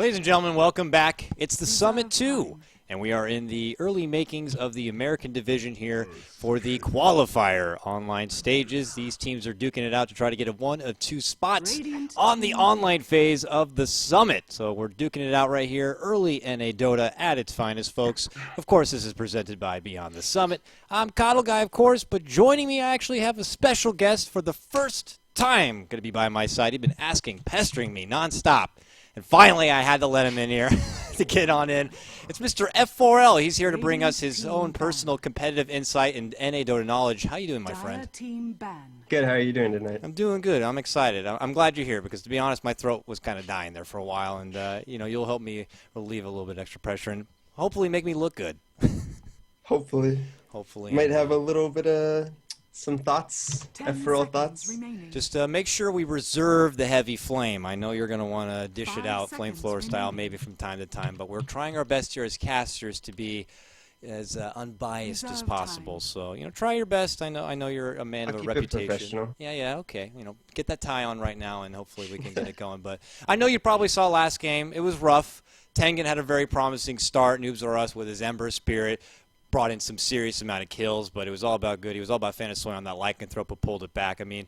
Ladies and gentlemen, welcome back. It's the Summit 2, and we are in the early makings of the American division here for the Qualifier online stages. These teams are duking it out to try to get a one of two spots on the online phase of the Summit. So we're duking it out right here, early NA Dota at its finest, folks. Of course, this is presented by Beyond the Summit. I'm Coddle Guy, of course, but joining me, I actually have a special guest for the first time going to be by my side. He's been pestering me nonstop. And finally, I had to let him in here to get on in. It's Mr. F4L. He's here to bring us his own personal competitive insight and NA Dota knowledge. How you doing, my friend? Good. How are you doing tonight? I'm doing good. I'm excited. I'm glad you're here because, to be honest, my throat was kind of dying there for a while. And, you'll help me relieve a little bit extra pressure and hopefully make me look good. Hopefully. Might have a little bit of some thoughts, F4L thoughts. Just make sure we reserve the heavy flame. I know you're going to want to dish it out flamethrower style maybe from time to time, but we're trying our best here as casters to be as unbiased as possible. So, try your best. I know you're a man of a reputation. Professional. Yeah, okay. Get that tie on right now and hopefully we can get it going. But I know you probably saw last game. It was rough. Tengen had a very promising start. Noobs or Us with his Earthspirit brought in some serious amount of kills, but it was all about good. He was all about fantasy on that lycanthrope, but pulled it back. I mean,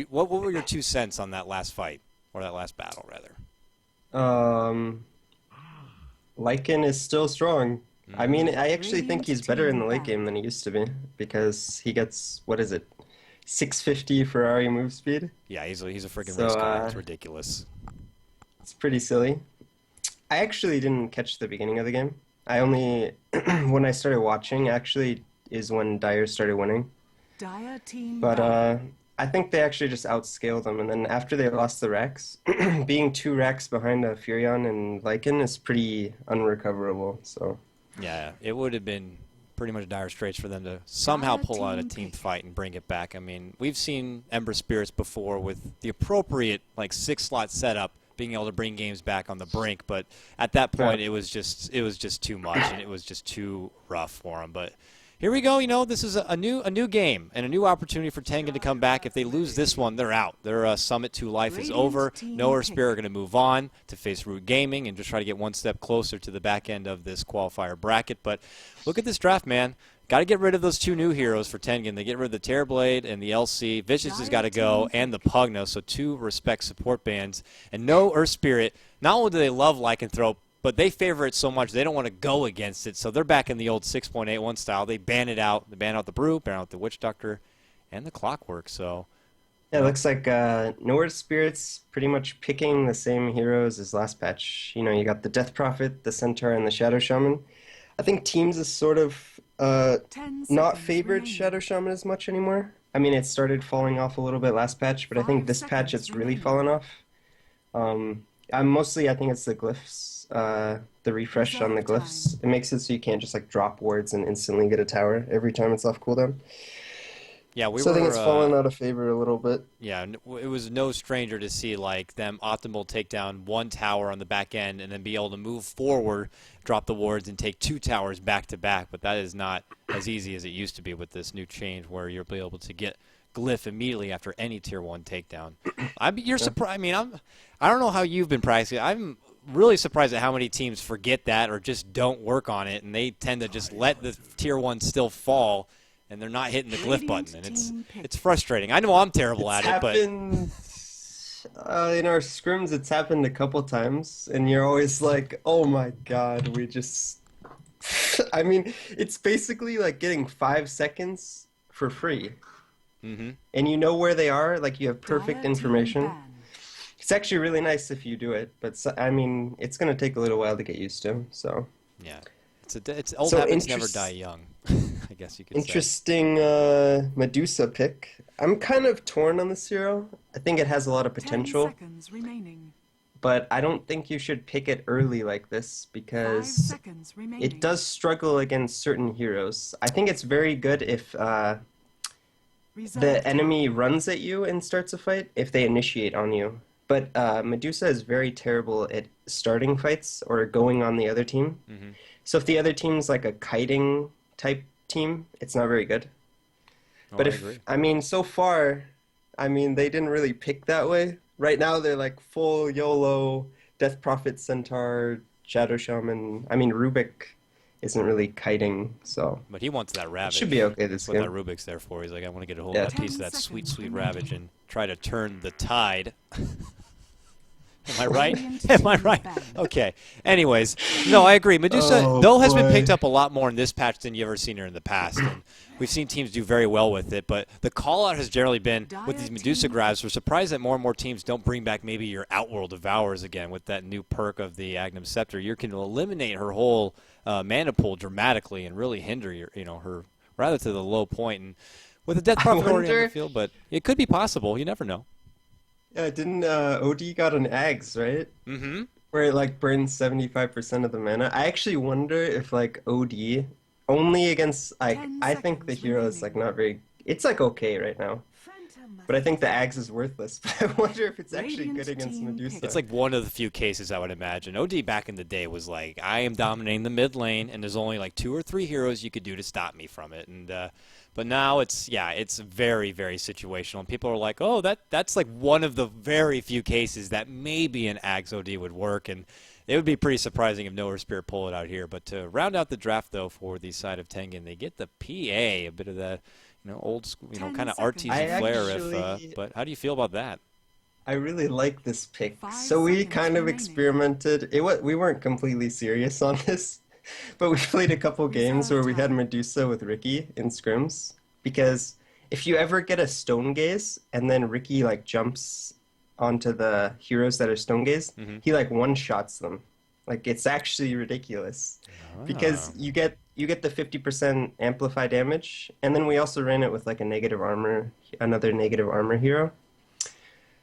what were your 2 cents on that last fight, or that last battle, rather? Lycan is still strong. I mean, I actually think he's better in the late game than he used to be, because he gets, 650 Ferrari move speed? Yeah, he's a freaking race car. It's ridiculous. It's pretty silly. I actually didn't catch the beginning of the game. I only, when I started watching, actually, is when Dire started winning. But I think they actually just outscaled them. And then after they lost the Rex, being 2 Rex behind a Furion and Lycan is pretty unrecoverable. So yeah, it would have been pretty much dire straits for them to somehow pull out a team fight and bring it back. I mean, we've seen Earthspirits before with the appropriate 6-slot setup, being able to bring games back on the brink, but at that point it was just too much and it was just too rough for them. But here we go. This is a new game and a new opportunity for Tengen to come back. If they lose this one, they're out. Their Summit 2 life is over. No Earthspirit are going to move on to face Root Gaming and just try to get one step closer to the back end of this qualifier bracket. But look at this draft, man. Got to get rid of those 2 new heroes for Tengen. They get rid of the Terrorblade and the LC. Vicious has got to go, and the Pugno, so 2 respect support bands. And no Earthspirit. Not only do they love Lycanthrope, but they favor it so much they don't want to go against it. So they're back in the old 6.81 style. They ban it out. They ban out the Brew, ban out the Witch Doctor, and the Clockwork. So yeah, it looks like no Earthspirit's pretty much picking the same heroes as last patch. You got the Death Prophet, the Centaur, and the Shadow Shaman. I think Teams is sort of not favored Shadow Shaman as much anymore. I mean, it started falling off a little bit last patch, but I think this patch it's really fallen off. I think it's the glyphs, the refresh on the glyphs. It makes it so you can't just drop wards and instantly get a tower every time it's off cooldown. Yeah, I think it's fallen out of favor a little bit. Yeah, it was no stranger to see them optimal take down 1 tower on the back end and then be able to move forward, drop the wards, and take 2 towers back to back. But that is not as easy as it used to be with this new change, where you'll be able to get glyph immediately after any tier 1 takedown. You're surprised. I mean, I don't know how you've been practicing. I'm really surprised at how many teams forget that or just don't work on it, and they tend to just let the tier 1 still fall. And they're not hitting the glyph button, and it's frustrating. I know I'm terrible at it, but in our scrims, it's happened a couple times, and you're always like, "Oh my god, we just." I mean, it's basically like getting 5 seconds for free, and you know where they are. You have perfect information. It's actually really nice if you do it, but I mean, it's gonna take a little while to get used to. So yeah, it's old habits never die young. I guess you could Interesting Medusa pick. I'm kind of torn on this hero. I think it has a lot of potential. But I don't think you should pick it early like this because it does struggle against certain heroes. I think it's very good if the enemy runs at you and starts a fight, if they initiate on you. But Medusa is very terrible at starting fights or going on the other team. So if the other team's like a kiting type team, it's not very good. But so far, they didn't really pick that way. Right now, they're full YOLO, Death Prophet, Centaur, Shadow Shaman. I mean, Rubik isn't really kiting, so But he wants that it should Ravage. be okay That's this what that game. Rubik's there for. He's like, I want to get a hold of Yeah. that piece of that sweet, sweet Ravage and try to turn the tide. Am I right? Am I right? Okay. Anyways, no, I agree. Medusa, Oh though, has been picked boy. up a lot more in this patch than you've ever seen her in the past. And we've seen teams do very well with it. But the call-out has generally been, with these Medusa grabs, we're surprised that more and more teams don't bring back maybe your Outworld Devourers again with that new perk of the Agnum Scepter. You can eliminate her whole mana pool dramatically and really hinder her rather to the low point. And with the Death I Prophet already on the wonder. field, but it could be possible. You never know. Yeah, didn't OD got an Ags, right? Mm-hmm. Where it like burns 75% of the mana. I actually wonder if like OD only against like I think the hero is like not very. It's like okay right now, but I think the Ags is worthless. But I wonder if it's actually good against Medusa. It's like one of the few cases I would imagine. OD back in the day was like, I am dominating the mid lane, and there's only like 2 or 3 heroes you could do to stop me from it. And but now it's very, very situational. And people are like, oh, that's like one of the very few cases that maybe an Ags OD would work. And it would be pretty surprising if no Earthspirit pull it out here. But to round out the draft, though, for the side of Tengen, they get the PA, a bit of that, old school, kind of artesian flair. But how do you feel about that? I really like this pick. So we kind of experimented. We weren't completely serious on this, but we played a couple games where we had Medusa with Ricky in scrims. Because if you ever get a stone gaze and then Ricky like jumps onto the heroes that are stone gaze, he like one-shots them. Like it's actually ridiculous. Because you get the 50% amplify damage, and then we also ran it with like another negative armor hero.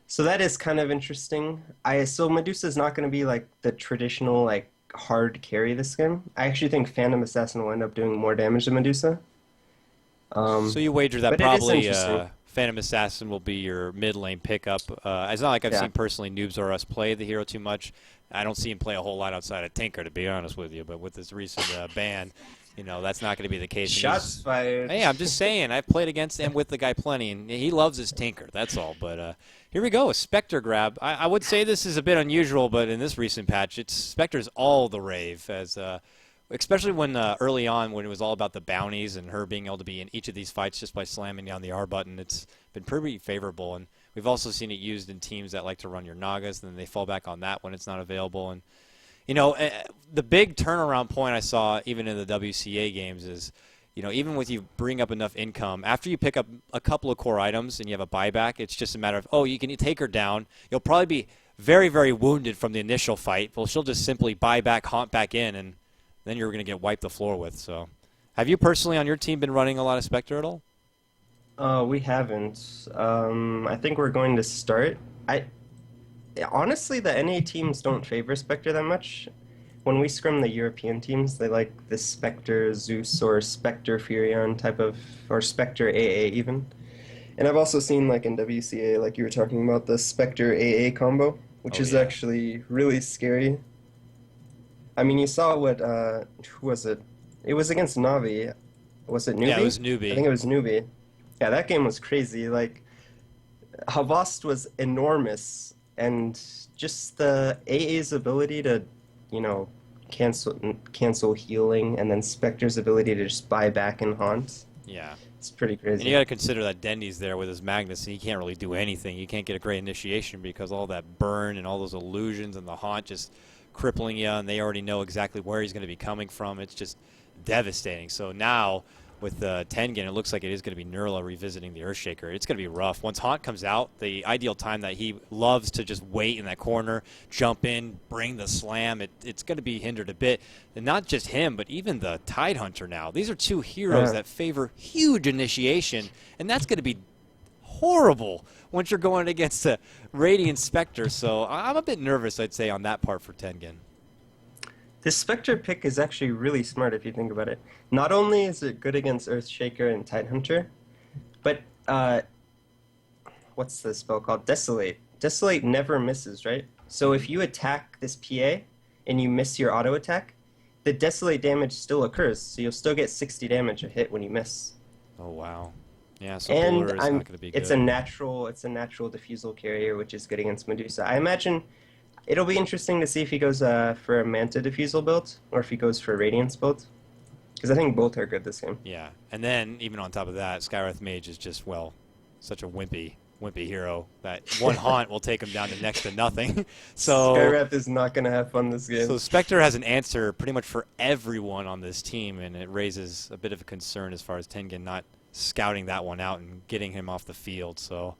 So that is kind of interesting. So Medusa is not going to be like the traditional like hard carry this game. I actually think Phantom Assassin will end up doing more damage than Medusa. So you wager that but it is probably interesting. Phantom Assassin will be your mid lane pickup. It's not like I've seen personally Noobs or us play the hero too much. I don't see him play a whole lot outside of Tinker, to be honest with you. But with this recent ban, that's not going to be the case. Shots fired. Hey, I'm just saying, I've played against him with the guy plenty, and he loves his Tinker. That's all. But here we go, a Spectre grab. I would say this is a bit unusual, but in this recent patch, Spectre's all the rave, as especially when early on when it was all about the bounties and her being able to be in each of these fights just by slamming down the R button. It's been pretty favorable, and we've also seen it used in teams that like to run your Nagas, and then they fall back on that when it's not available. And the big turnaround point I saw even in the WCA games is, even with you bring up enough income, after you pick up a couple of core items and you have a buyback, it's just a matter of, you can take her down. You'll probably be very, very wounded from the initial fight. Well, she'll just simply buy back, haunt back in, and then you're going to get wiped the floor with. So have you personally on your team been running a lot of Spectre at all? We haven't. I think we're going to start. Honestly, the NA teams don't favor Spectre that much. When we scrim the European teams, they like the Spectre Zeus or Spectre Furion type of, or Spectre AA even. And I've also seen like in WCA, like you were talking about, the Spectre AA combo, which is actually really scary. I mean, you saw what, who was it? It was against Navi. Was it Newbie? Yeah, it was Newbie. I think it was Newbie. Yeah, that game was crazy. Like, Havast was enormous, and just the AA's ability to, cancel healing, and then Spectre's ability to just buy back and haunt. Yeah. It's pretty crazy. And you got to consider that Dendy's there with his Magnus, and he can't really do anything. You can't get a great initiation because all that burn and all those illusions and the haunt just crippling you, and they already know exactly where he's going to be coming from. It's just devastating. So now with Tengen, it looks like it is going to be Nurla revisiting the Earthshaker. It's going to be rough. Once Haunt comes out, the ideal time that he loves to just wait in that corner, jump in, bring the slam, it's going to be hindered a bit. And not just him, but even the Tidehunter now. These are two heroes that favor huge initiation, and that's going to be horrible once you're going against a Radiant Spectre. So I'm a bit nervous, I'd say, on that part for Tengen. This Spectre pick is actually really smart if you think about it. Not only is it good against Earthshaker and Tidehunter, but what's the spell called? Desolate. Desolate never misses, right? So if you attack this PA and you miss your auto attack, the Desolate damage still occurs, so you'll still get 60 damage a hit when you miss. Oh wow. Yeah, so and Blur is not going to be good. It's a natural diffusal carrier, which is good against Medusa. I imagine It'll be interesting to see if he goes for a Manta Diffusal build or if he goes for a Radiance build. Because I think both are good this game. Yeah, and then even on top of that, Skywrath Mage is just, well, such a wimpy hero that one haunt will take him down to next to nothing. So Skywrath is not going to have fun this game. So Spectre has an answer pretty much for everyone on this team, and it raises a bit of a concern as far as Tengen not scouting that one out and getting him off the field. So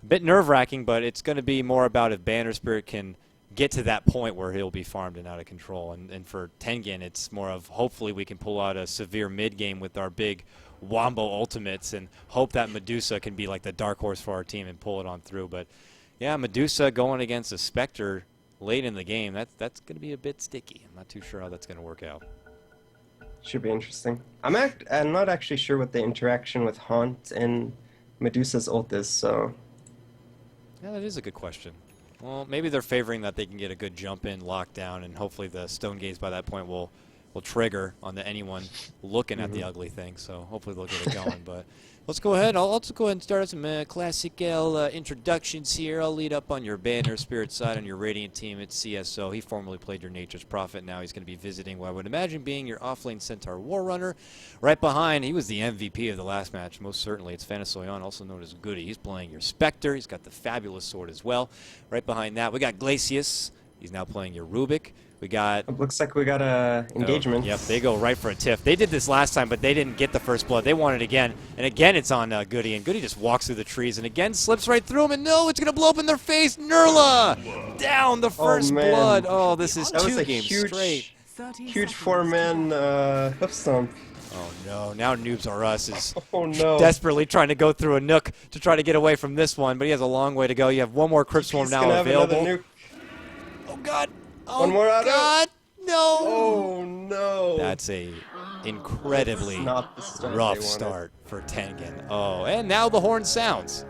a bit nerve-wracking, but it's going to be more about if Banner Spirit can get to that point where he'll be farmed and out of control. And for Tengen, it's more of hopefully we can pull out a severe mid-game with our big Wombo ultimates and hope that Medusa can be like the dark horse for our team and pull it on through. But yeah, Medusa going against a Spectre late in the game, that's going to be a bit sticky. I'm not too sure how that's going to work out. Should be interesting. I'm not actually sure what the interaction with Haunt and Medusa's ult is, so... Yeah, that is a good question. Well, maybe they're favoring that they can get a good jump in, lockdown, and hopefully the Stone Gaze by that point will trigger on anyone looking at the ugly thing. So hopefully they'll get it going. But let's go ahead. I'll also go ahead and start some classic introductions here. I'll lead up on your Banner Spirit side on your Radiant team. It's CSO. He formerly played your Nature's Prophet. Now he's going to be visiting what I would imagine being your offlane Centaur War Runner. Right behind, he was the MVP of the last match, most certainly. It's Fanasoyan, also known as Goody. He's playing your Spectre. He's got the fabulous sword as well. Right behind that, we got Glacius. He's now playing your Rubik. We got... It looks like we got a engagement. Oh, yep, they go right for a tiff. They did this last time, but they didn't get the first blood. They want it again. And again, it's on Goody. And Goody just walks through the trees and again slips right through him. And no, it's going to blow up in their face. Nurla down the first blood. Oh, this is two games straight. Huge four-man hoof stomp. Oh, no. Now Noobs R Us is no. desperately trying to go through a nook to try to get away from this one. But he has a long way to go. You have one more Crypt Swarm now available. Oh, God. Oh, one more auto. God, no. Oh, no. That's a incredibly rough start for Tengen. Oh, and now the horn sounds.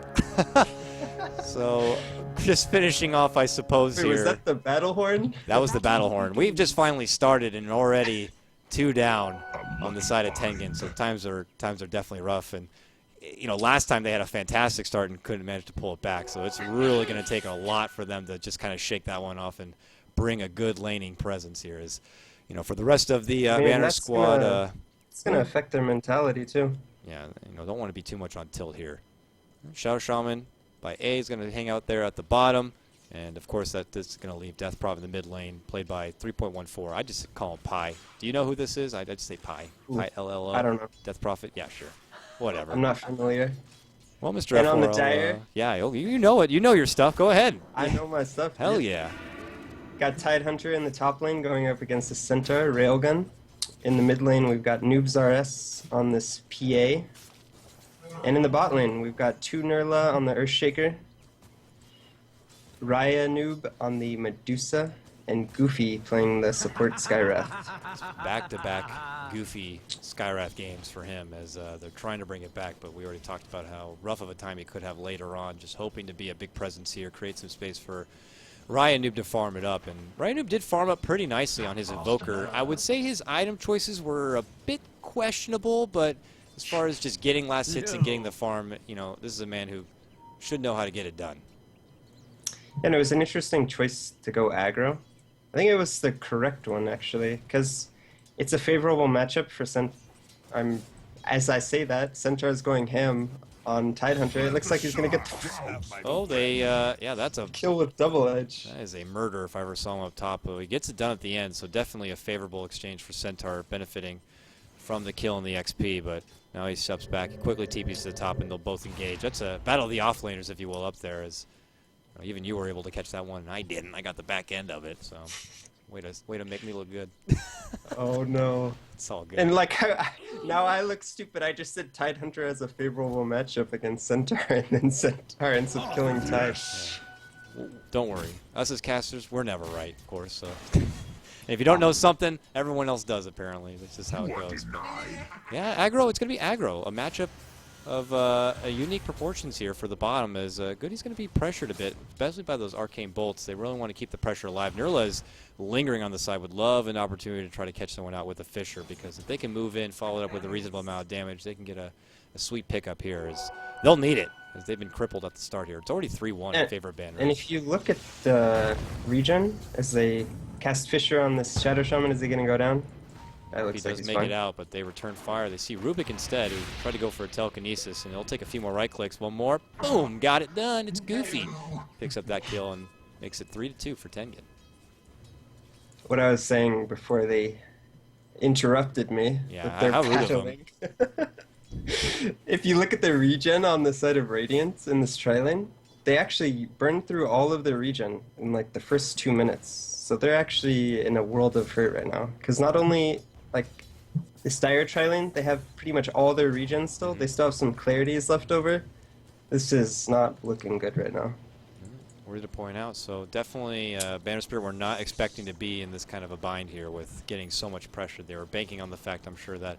So, just finishing off, I suppose, Wait, here. was that the battle horn? That was the battle horn. We've just finally started and already 2 down on the side of Tengen. So times are definitely rough. And you know, last time they had a fantastic start and couldn't manage to pull it back. So it's really going to take a lot for them to just kind of shake that one off and bring a good laning presence here. As you know, for the rest of the Banner squad, it's going to affect their mentality too. Yeah, you know, don't want to be too much on tilt here. Shadow Shaman by A is going to hang out there at the bottom, and of course this is going to leave Death Prov in the mid lane, played by 3.14. I just call him Pi. Do you know who this is? I just say Pi. Pi LLO. I don't know. Death Prophet. Yeah, sure. Whatever. I'm not familiar. Well, Mr. And F4, on the Dire? yeah, you know it. You know your stuff. Go ahead. I know my stuff. Hell yeah. Got Tidehunter in the top lane going up against the Centaur Railgun. In the mid lane, we've got Noobs RS on this PA. And in the bot lane, we've got 2 Nurla on the Earthshaker, Raya Noob on the Medusa, and Goofy playing the support Skywrath. Back-to-back Goofy Skywrath games for him as they're trying to bring it back, but we already talked about how rough of a time he could have later on, just hoping to be a big presence here, create some space for Raya Noob to farm it up. And Raya Noob did farm up pretty nicely on his Invoker. I would say his item choices were a bit questionable, but as far as just getting last hits and getting the farm, you know, this is a man who should know how to get it done. And it was an interesting choice to go aggro. I think it was the correct one, actually, because it's a favorable matchup for as I say that, Centaur's going ham on Tidehunter. It looks like he's going to get yeah, that's a kill with double edge. That is a murder if I ever saw him up top, but he gets it done at the end, so definitely a favorable exchange for Centaur, benefiting from the kill and the XP, but now he steps back, he quickly TPs to the top, and they'll both engage. That's a battle of the offlaners, if you will, up there, as even you were able to catch that one, and I didn't. I got the back end of it, so way to make me look good. Oh, no. It's all good. And, like, now I look stupid. I just said Tidehunter as a favorable matchup against Centaur, and then Centaur ends up killing Tide. Yeah. Don't worry. Us as casters, we're never right, of course, so... And if you don't know something, everyone else does, apparently. That's just how it goes. Yeah, aggro, it's going to be aggro. A matchup of unique proportions here for the bottom, as Goody's going to be pressured a bit, especially by those arcane bolts. They really want to keep the pressure alive. Nurla is lingering on the side, would love an opportunity to try to catch someone out with a Fisher, because if they can move in, follow it up with a reasonable amount of damage, they can get a sweet pickup here. They'll need it. as they've been crippled at the start here. It's already 3-1 in favor of Banner. And if you look at the regen, as they cast Fisher on this Shadow Shaman, is he going to go down? That looks He like does he's make fine. it out, but they return fire. They see Rubik instead, who tried to go for a telekinesis, and he'll take a few more right clicks. One more. Boom! Got it done. It's Goofy. Picks up that kill and makes it 3-2 for Tengen. What I was saying before they interrupted me Yeah, with their how rude of them. battling. If you look at the regen on the side of Radiant in this tri-lane, they actually burn through all of their regen in like the first 2 minutes. So they're actually in a world of hurt right now. Because not only like this dire tri-lane, they have pretty much all their regen still. They still have some clarities left over. This is not looking good right now. Worthy to point out. So definitely Banner Spirit were not expecting to be in this kind of a bind here with getting so much pressure. They were banking on the fact, I'm sure, that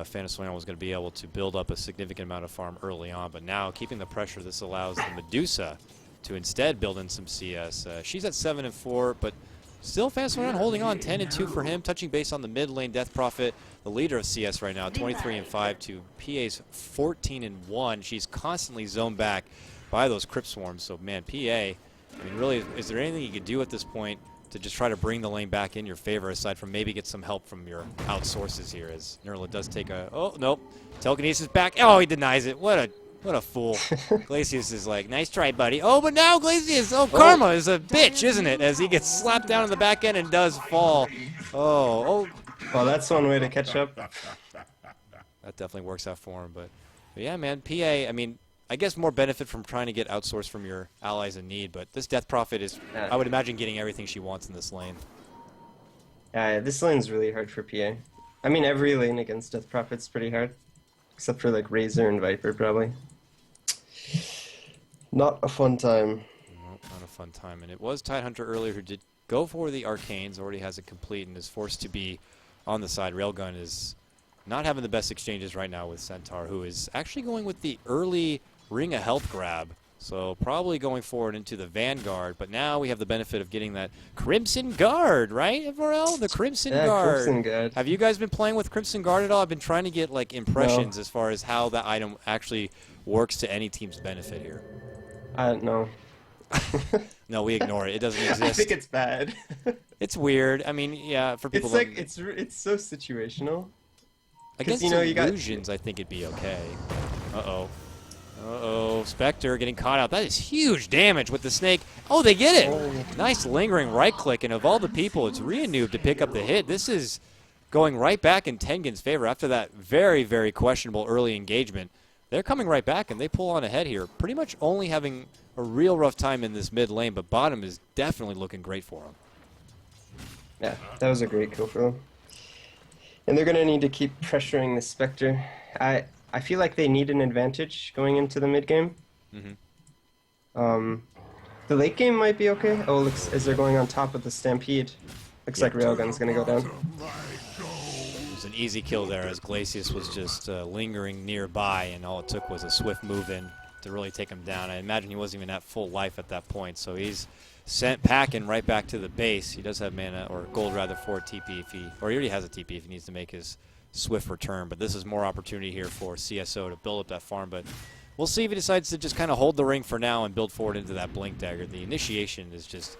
Fantasy was going to be able to build up a significant amount of farm early on. But now, keeping the pressure, this allows the Medusa to instead build in some CS. She's at 7-4, but still Fantasy holding on 10-2 for him, touching base on the mid lane. Death Prophet, the leader of CS right now, 23-5 to PA's 14-1. She's constantly zoned back by those Crypt Swarms. So, man, PA, I mean, really, is there anything you could do at this point to just try to bring the lane back in your favor, aside from maybe get some help from your outsources here, as Nurla does take a... Oh, nope. Telekinesis back. Oh, he denies it. What a fool. Glacius is like, nice try, buddy. Oh, but now Glacius, Karma is a bitch, isn't it? As he gets slapped down in the back end and does fall. Oh. Well, that's one way to catch up. That definitely works out for him. But yeah, man, PA, I mean, I guess more benefit from trying to get outsourced from your allies in need, but this Death Prophet is, I would imagine, getting everything she wants in this lane. Yeah, this lane's really hard for PA. I mean, every lane against Death Prophet's pretty hard. Except for, like, Razor and Viper, probably. Not a fun time. Nope, not a fun time. And it was Tidehunter earlier who did go for the Arcanes, already has it complete, and is forced to be on the side. Railgun is not having the best exchanges right now with Centaur, who is actually going with the early Ring of Health grab. So probably going forward into the Vanguard, but now we have the benefit of getting that Crimson Guard, right, Evorel? The Crimson Guard. Crimson Guard. Have you guys been playing with Crimson Guard at all? I've been trying to get like impressions as far as how that item actually works to any team's benefit here. No. No, we ignore it. It doesn't exist. I think it's bad. It's weird. I mean, yeah, for people. It's like it's so situational. Against you know, you got illusions, I think it'd be okay. Uh-oh. Uh-oh. Spectre getting caught out. That is huge damage with the snake. Oh, they get it. Oh. Nice lingering right click, and of all the people, it's Rianoob to pick up the hit. This is going right back in Tengen's favor after that very, very questionable early engagement. They're coming right back, and they pull on ahead here. Pretty much only having a real rough time in this mid lane, but bottom is definitely looking great for them. Yeah, that was a great kill for them. And they're going to need to keep pressuring the Spectre. I feel like they need an advantage going into the mid game. Mm-hmm. The late game might be okay. Oh, looks as they're going on top of the Stampede. Looks like Railgun's going to go down. It was an easy kill there as Glacius was just lingering nearby, and all it took was a swift move in to really take him down. I imagine he wasn't even at full life at that point, so he's sent packing right back to the base. He does have mana, or gold rather, for TP if he already has a TP if he needs to make his swift return. But this is more opportunity here for CSO to build up that farm. But we'll see if he decides to just kind of hold the ring for now and build forward into that Blink Dagger. The initiation is just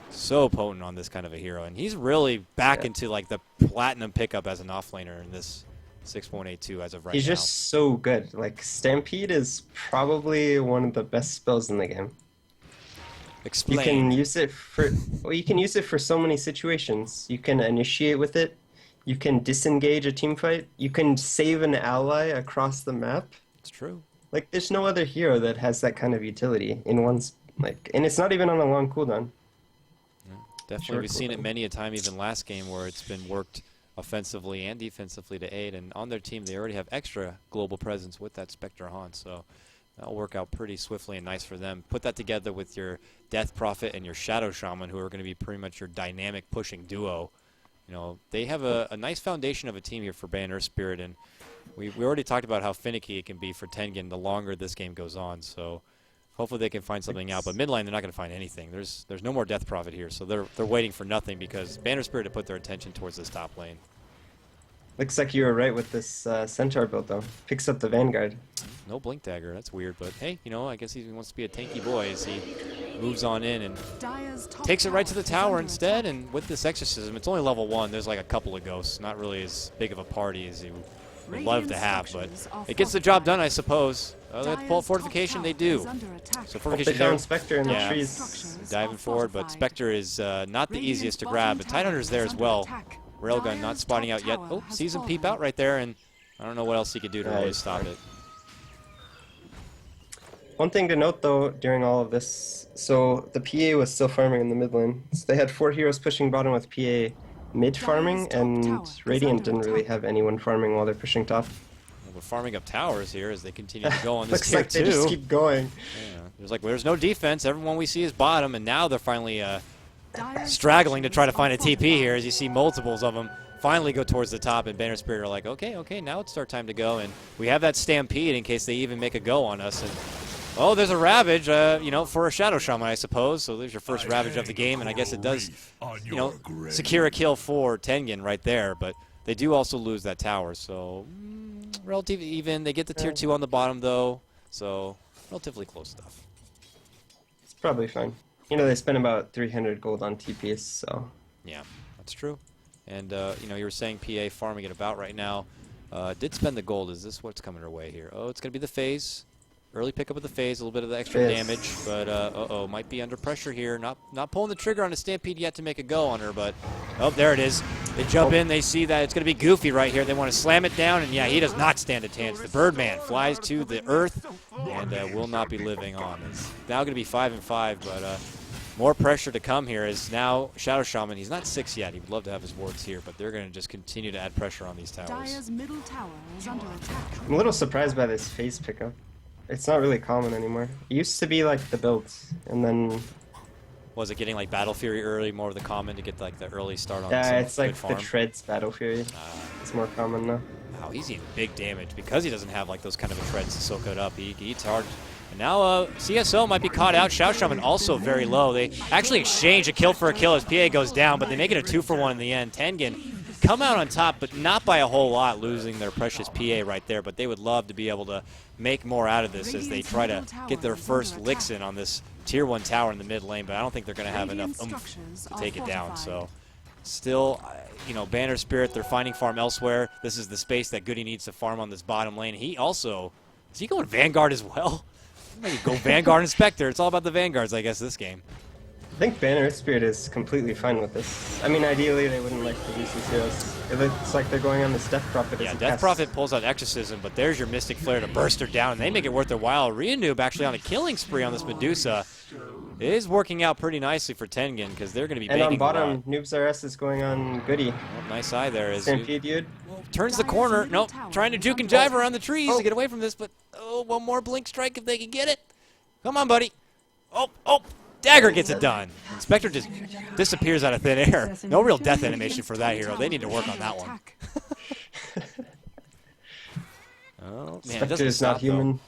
so potent on this kind of a hero, and he's really back into like the platinum pickup as an offlaner in this 6.82 as of right now. He's just so good. Like, Stampede is probably one of the best spells in the game. Explain. You can use it for so many situations. You can initiate with it. You can disengage a team fight. You can save an ally across the map. It's true. Like, there's no other hero that has that kind of utility in one's and it's not even on a long cooldown. Yeah, definitely, we've seen it many a time, even last game, where it's been worked offensively and defensively to aid. And on their team, they already have extra global presence with that Spectre Haunt, so that'll work out pretty swiftly and nice for them. Put that together with your Death Prophet and your Shadow Shaman, who are going to be pretty much your dynamic pushing duo. You know, they have a nice foundation of a team here for Banner Earthspirit, and we already talked about how finicky it can be for Tengen the longer this game goes on. So hopefully they can find something out. But mid lane, they're not going to find anything. There's no more Death Prophet here, so they're waiting for nothing because Banner Earthspirit have put their attention towards this top lane. Looks like you were right with this Centaur build, though. Picks up the Vanguard. No Blink Dagger. That's weird, but hey, you know, I guess he wants to be a tanky boy as he moves on in and takes it right to the tower instead. And with this exorcism, it's only level 1. There's like a couple of ghosts. Not really as big of a party as you would love to have, but it gets the job done, I suppose. They have to pull fortification. They do. So fortification. They found Spectre in the trees. Diving forward, but Spectre is not the easiest to grab. But Tidehunter's there as well. Railgun not spotting out yet. Oh, sees him peep out right there, and I don't know what else he could do to really stop it. One thing to note, though, during all of this, so the PA was still farming in the mid lane. So they had 4 heroes pushing bottom with PA mid farming, and Radiant didn't really have anyone farming while they're pushing top. Well, we're farming up towers here as they continue to go on this Looks tier like they just keep going. Yeah. There's no defense. Everyone we see is bottom, and now they're finally straggling to try to find a TP here as you see multiples of them finally go towards the top, and Banner Spirit are like, okay, now it's our time to go, and we have that Stampede in case they even make a go on us. And oh, there's a Ravage, you know, for a Shadow Shaman, I suppose. So there's your first Ravage of the game, and I guess it does, you know, secure a kill for Tengen right there. But they do also lose that tower, so relatively even. They get the tier 2 on the bottom, though, so relatively close stuff. It's probably fine. You know, they spent about 300 gold on TPs, so. Yeah, that's true. And, you know, you were saying PA farming it about right now. Did spend the gold. Is this what's coming our way here? Oh, it's going to be the phase. Early pickup of the phase, a little bit of the extra damage, but uh-oh, might be under pressure here. Not pulling the trigger on a Stampede yet to make a go on her, but oh, there it is. They jump in, they see that it's going to be Goofy right here. They want to slam it down, and yeah, he does not stand a chance. The Birdman flies to the earth and will not be living on. It's now going to be 5-5, but more pressure to come here as now Shadow Shaman, he's not 6 yet. He would love to have his wards here, but they're going to just continue to add pressure on these towers. Dire's middle tower is under attack. I'm a little surprised by this phase pickup. It's not really common anymore. It used to be like the builds, and then... Was it getting like Battle Fury early, more of the common to get like the early start on? Yeah, it's like the Treads Battle Fury. It's more common now. Wow, he's eating big damage because he doesn't have like those kind of a Treads to soak it up. He eats hard. And now CSO might be caught out. Shadow Shaman also very low. They actually exchange a kill for a kill as PA goes down, but they make it a 2-for-1 in the end. Tengen come out on top, but not by a whole lot, losing their precious PA right there. But they would love to be able to make more out of this as they try to get their first licks in on this tier 1 tower in the mid lane, but I don't think they're going to have enough oomph to take it down. So still, you know, Banner Spirit, they're finding farm elsewhere. This is the space that Goody needs to farm on this bottom lane. He also, is he going Vanguard as well? Maybe go Vanguard and Spectre. It's all about the Vanguards, I guess, this game. I think Banner Spirit is completely fine with this. I mean, ideally, they wouldn't like to use these heroes. It looks like they're going on this Death Prophet. Yeah, Death Prophet pulls out Exorcism, but there's your Mystic Flare to burst her down, and they make it worth their while. Noob actually on a killing spree on this Medusa. It is working out pretty nicely for Tengen because they're going to be banking. And on bottom, Noob's RS is going on Goody. Oh, nice eye there. Stampede, dude. Turns the corner. Nope, trying to juke and jive around the trees to get away from this, but oh, one more Blink Strike if they can get it. Come on, buddy. Oh, Dagger gets it done. Spectre just disappears out of thin air. No real death animation for that hero. They need to work on that one. Oh, man, it doesn't stop, not human.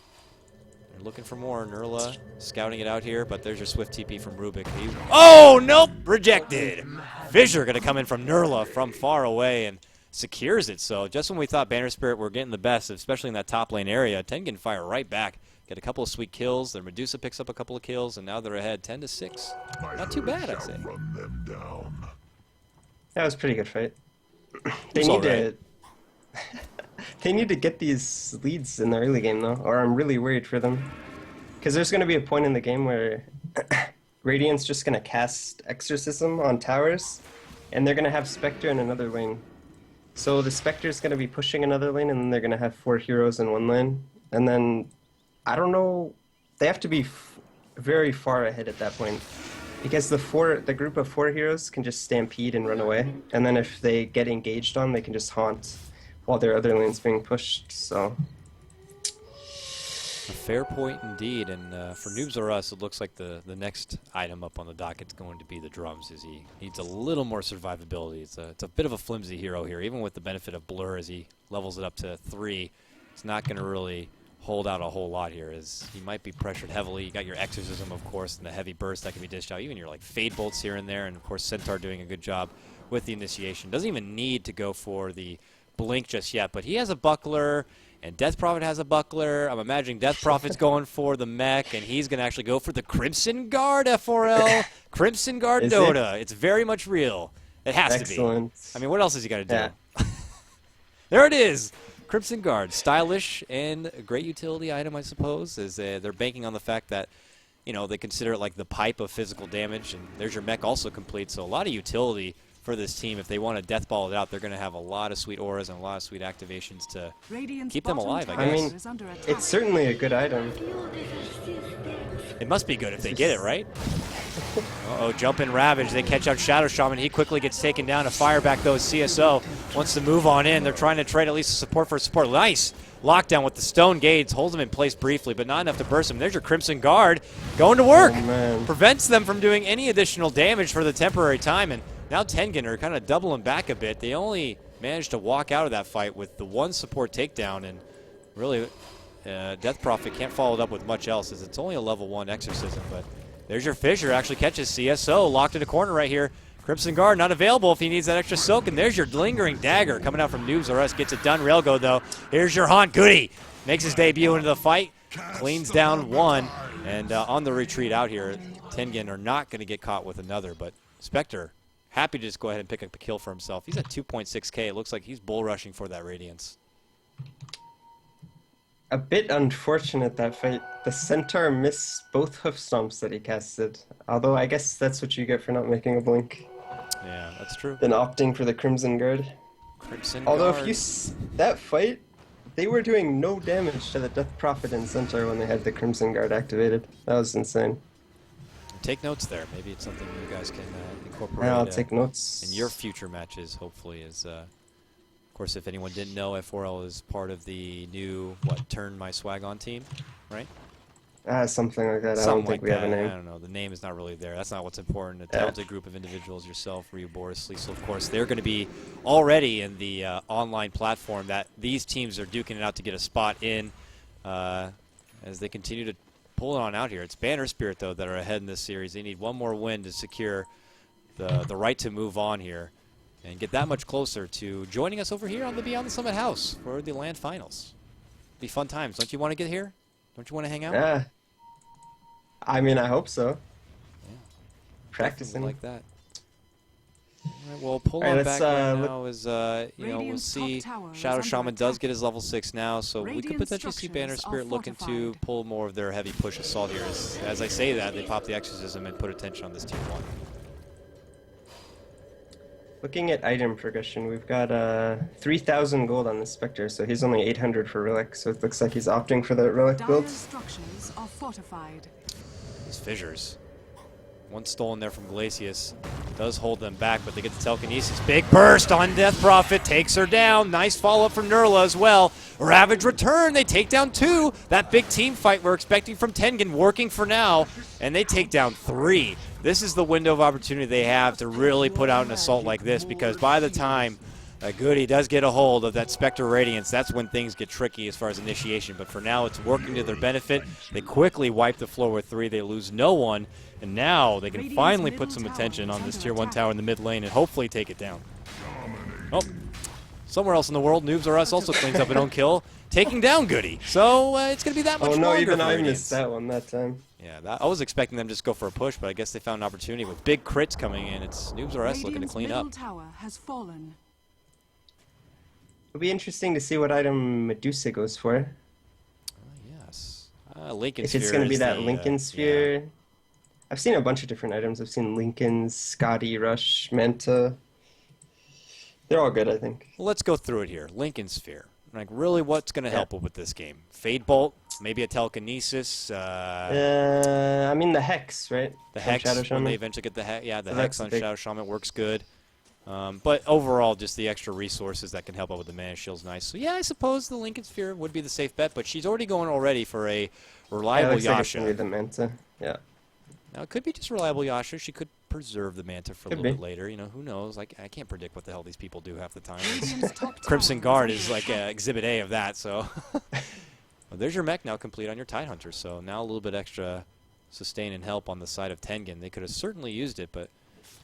They're looking for more. Nurla scouting it out here, but there's your swift TP from Rubik. Oh, nope, rejected. Fissure going to come in from Nurla from far away and secures it. So just when we thought Banner Spirit were getting the best, especially in that top lane area, Tengen fire right back. Get a couple of sweet kills. Their Medusa picks up a couple of kills, and now they're ahead 10-6. Not too bad, I'd say. That was a pretty good fight. They need to. They need to get these leads in the early game, though, or I'm really worried for them. Because there's going to be a point in the game where Radiant's just going to cast Exorcism on towers, and they're going to have Spectre in another lane. So the Spectre's going to be pushing another lane, and then they're going to have 4 heroes in one lane. And then, I don't know, they have to be very far ahead at that point. Because the group of 4 heroes can just stampede and run away. And then if they get engaged on, they can just haunt while their other lane's being pushed, so... A fair point indeed, and for Noobs or Us, it looks like the next item up on the docket's going to be the drums, as he needs a little more survivability. It's a bit of a flimsy hero here, even with the benefit of Blur as he levels it up to 3. It's not going to really hold out a whole lot here, as he might be pressured heavily. You got your Exorcism, of course, and the heavy burst that can be dished out, even your like Fade Bolts here and there, and of course Centaur doing a good job with the initiation. Doesn't even need to go for the Blink just yet, but he has a Buckler, And Death Prophet has a buckler. I'm imagining Death Prophet's going for the mech, and he's going to actually go for the Crimson Guard FRL. Crimson Guard Dota. It's very much real. It has to be. I mean, what else has he got to do? Yeah. There it is. Crimson Guard. Stylish and a great utility item, I suppose, as they're banking on the fact that, you know, they consider it like the pipe of physical damage, and there's your mech also complete. So a lot of utility for this team. If they want to death ball it out, they're going to have a lot of sweet auras and a lot of sweet activations to keep them alive, I guess. I mean, it's certainly a good item. It must be good if they get it, right? Uh-oh, jump in Ravage. They catch out Shadow Shaman. He quickly gets taken down. A fire back, though, CSO wants to move on in. They're trying to trade at least a support for support. Nice lockdown with the Stone Gates. Holds him in place briefly, but not enough to burst him. There's your Crimson Guard going to work. Oh, prevents them from doing any additional damage for the temporary time. And now Tengen are kind of doubling back a bit. They only managed to walk out of that fight with the one support takedown, and really Death Prophet can't follow it up with much else, as it's only a level 1 exorcism. But there's your Fissure, actually catches CSO, locked in a corner right here. Crimson Guard not available if he needs that extra soak, and there's your lingering dagger coming out from Noobs R Us, gets it done. Railgo, though, here's your Haunt Goody, makes his debut into the fight, cleans down one, and on the retreat out here, Tengen are not going to get caught with another, but Spectre happy to just go ahead and pick up a kill for himself. He's at 2.6k. It looks like he's bull rushing for that Radiance. A bit unfortunate, that fight. The Centaur missed both hoof stomps that he casted. Although I guess that's what you get for not making a blink. Yeah, that's true. Then opting for the Crimson Guard. Although if you that fight, they were doing no damage to the Death Prophet and Centaur when they had the Crimson Guard activated. That was insane. Take notes there. Maybe it's something you guys can incorporate. Yeah, I'll take notes. In your future matches, hopefully. As of course, if anyone didn't know, F4L is part of the new, Turn My Swag On team, right? Something like that. Something I don't think we have a name. I don't know. The name is not really there. That's not what's important. A talented group of individuals, yourself, Ryu, Boris, Liesel, of course, they're going to be already in the online platform that these teams are duking it out to get a spot in as they continue to pull it on out here. It's Earthspirit, though, that are ahead in this series. They need one more win to secure the right to move on here and get that much closer to joining us over here on the Beyond the Summit house for the LAN finals. Be fun times. Don't you want to get here? Don't you want to hang out? Yeah. I mean, I hope so. Yeah. Practicing like that. All right, well, pull on back right now is, we'll see Shadow Shaman does get his level 6 now, so we could potentially see Earthspirit looking to pull more of their heavy push assault here. As I say that, they pop the Exorcism and put attention on this Tier 1. Looking at item progression, we've got 3,000 gold on the Spectre, so he's only 800 for Relic, so it looks like he's opting for the Relic build. Structures are fortified. These fissures. One stolen there from Glacius. Does hold them back, but they get the telekinesis. Big burst on Death Prophet. Takes her down. Nice follow-up from Nurla as well. Ravage return. They take down 2. That big team fight we're expecting from Tengen working for now. And they take down 3. This is the window of opportunity they have to really put out an assault like this, because by the time Goody does get a hold of that Spectre Radiance, that's when things get tricky as far as initiation. But for now, it's working to their benefit. They quickly wipe the floor with 3. They lose no one. And now they can finally put some attention on this Tier 1 tower in the mid lane and hopefully take it down. Oh, somewhere else in the world, Noobs R Us also cleans up an own kill, taking down Goody. So it's going to be that much longer. Oh no, even I Radiance. missed that one that time. Yeah, I was expecting them to just go for a push, but I guess they found an opportunity with big crits coming in. It's Noobs R Us looking to clean up. Tower has fallen. It'll be interesting to see what item Medusa goes for. Yes. Lincoln if Sphere it's going to be that the, Lincoln Sphere. Yeah. I've seen a bunch of different items. I've seen Lincoln, Scotty, Rush, Manta. They're all good, I think. Well, let's go through it here. Lincoln Sphere. Like, really, what's going to help with this game? Fade Bolt, maybe a telekinesis. I mean the Hex, right? The Hex, when they eventually get the Hex. Yeah, the Hex on Shadow Shaman works good. But overall, just the extra resources that can help out with the Mana Shield's nice. So yeah, I suppose the Lincoln Sphere would be the safe bet, but she's already going already for a reliable Yasha. Like the Manta. Yeah. Now, it could be just reliable Yasha. She could preserve the Manta for a little bit later. You know, who knows? Like, I can't predict what the hell these people do half the time. Crimson Guard is like Exhibit A of that, so. Well, there's your mech now complete on your Tidehunter, so now a little bit extra sustain and help on the side of Tengen. They could have certainly used it, but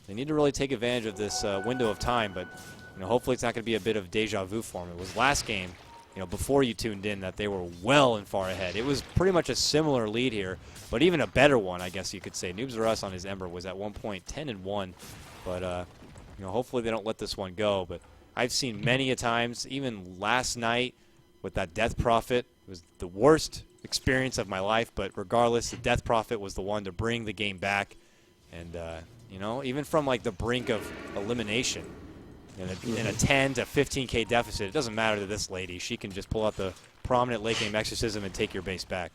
they need to really take advantage of this window of time, but you know, hopefully it's not going to be a bit of deja vu for them. It was last game before you tuned in that they were well and far ahead. It was pretty much a similar lead here, but even a better one, I guess you could say. Noobs R Us on his Ember was at one point 10-1, but hopefully they don't let this one go. But I've seen many a times, even last night with that Death Prophet, it was the worst experience of my life, but regardless, the Death Prophet was the one to bring the game back. And, even from like the brink of elimination, in a 10 to 15K deficit, it doesn't matter to this lady. She can just pull out the prominent late game exorcism and take your base back.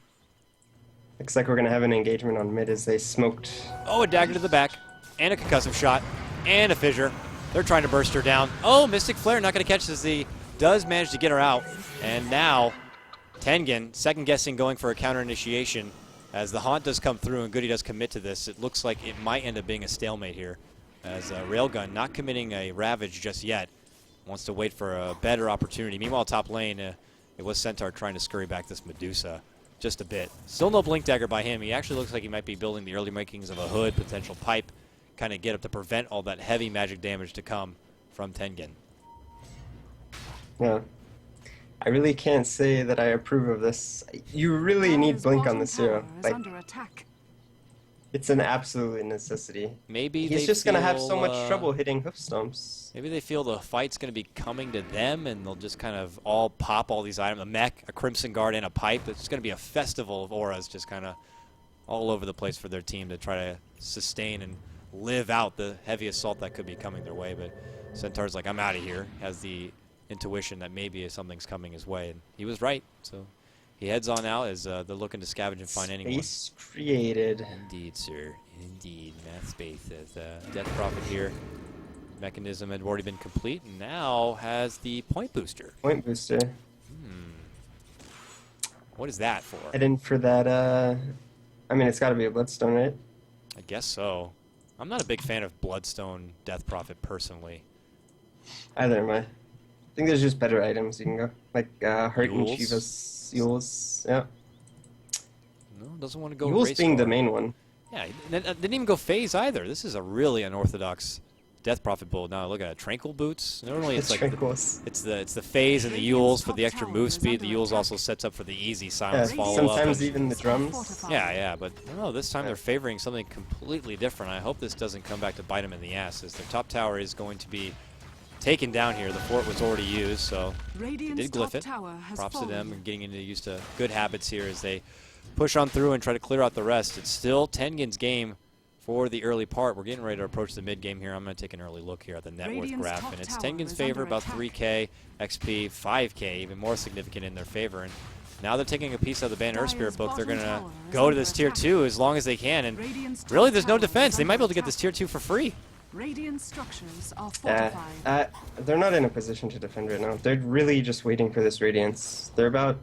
Looks like we're going to have an engagement on mid as they smoked. Oh, a dagger to the back, and a concussive shot, and a fissure. They're trying to burst her down. Oh, Mystic Flare not going to catch as he does manage to get her out. And now Tengen second-guessing going for a counter initiation. As the Haunt does come through and Goody does commit to this, it looks like it might end up being a stalemate here. As Railgun not committing a Ravage just yet. Wants to wait for a better opportunity. Meanwhile, top lane, it was Centaur trying to scurry back this Medusa just a bit. Still no Blink Dagger by him. He actually looks like he might be building the early makings of a hood, potential pipe, kind of get up to prevent all that heavy magic damage to come from Tengen. Yeah. I really can't say that I approve of this. You really need Blink on this hero. Like, it's an absolute necessity. Maybe he's just going to have so much trouble hitting hoof stomps. Maybe they feel the fight's going to be coming to them, and they'll just kind of all pop all these items. A mech, a Crimson Guard, and a pipe. It's going to be a festival of auras just kind of all over the place for their team to try to sustain and live out the heavy assault that could be coming their way. But Centaur's like, I'm out of here. Has the intuition that maybe something's coming his way, and he was right. So he heads on out as they're looking to scavenge and find anyone. Space created. Indeed, sir. Indeed. Math space as Death Prophet here. Mechanism had already been complete, and now has the point booster. Point booster. What is that for? Head in for that, I mean, it's got to be a Bloodstone, right? I guess so. I'm not a big fan of Bloodstone Death Prophet personally. Either am I. I think there's just better items you can go. Like, Heart and Yules? Shiva's Yules. Yeah. No, doesn't want to go Yules race being the car. main one. Yeah, he didn't even go phase either. This is a really unorthodox Death Prophet build. Now look at it. Tranquil boots. Normally it's like it's the phase and the Yules for the extra move speed. The Yules also sets up for the easy silence follow up. Sometimes even the drums. Yeah, but I don't know. This time they're favoring something completely different. I hope this doesn't come back to bite them in the ass, as their top tower is going to be taken down here. The fort was already used, so they did glyph it. Props to them and getting used to good habits here as they push on through and try to clear out the rest. It's still Tengen's game for the early part. We're getting ready to approach the mid game here. I'm going to take an early look here at the net worth graph, and it's Tengen's favor, about 3K XP, 5K, even more significant in their favor. And now they're taking a piece of the Ban Earthspirit book. They're going to go to this tier 2 as long as they can, and really there's no defense. They might be able to get this tier 2 for free. Radiant structures are fortified. They're not in a position to defend right now. They're really just waiting for this Radiance. They're not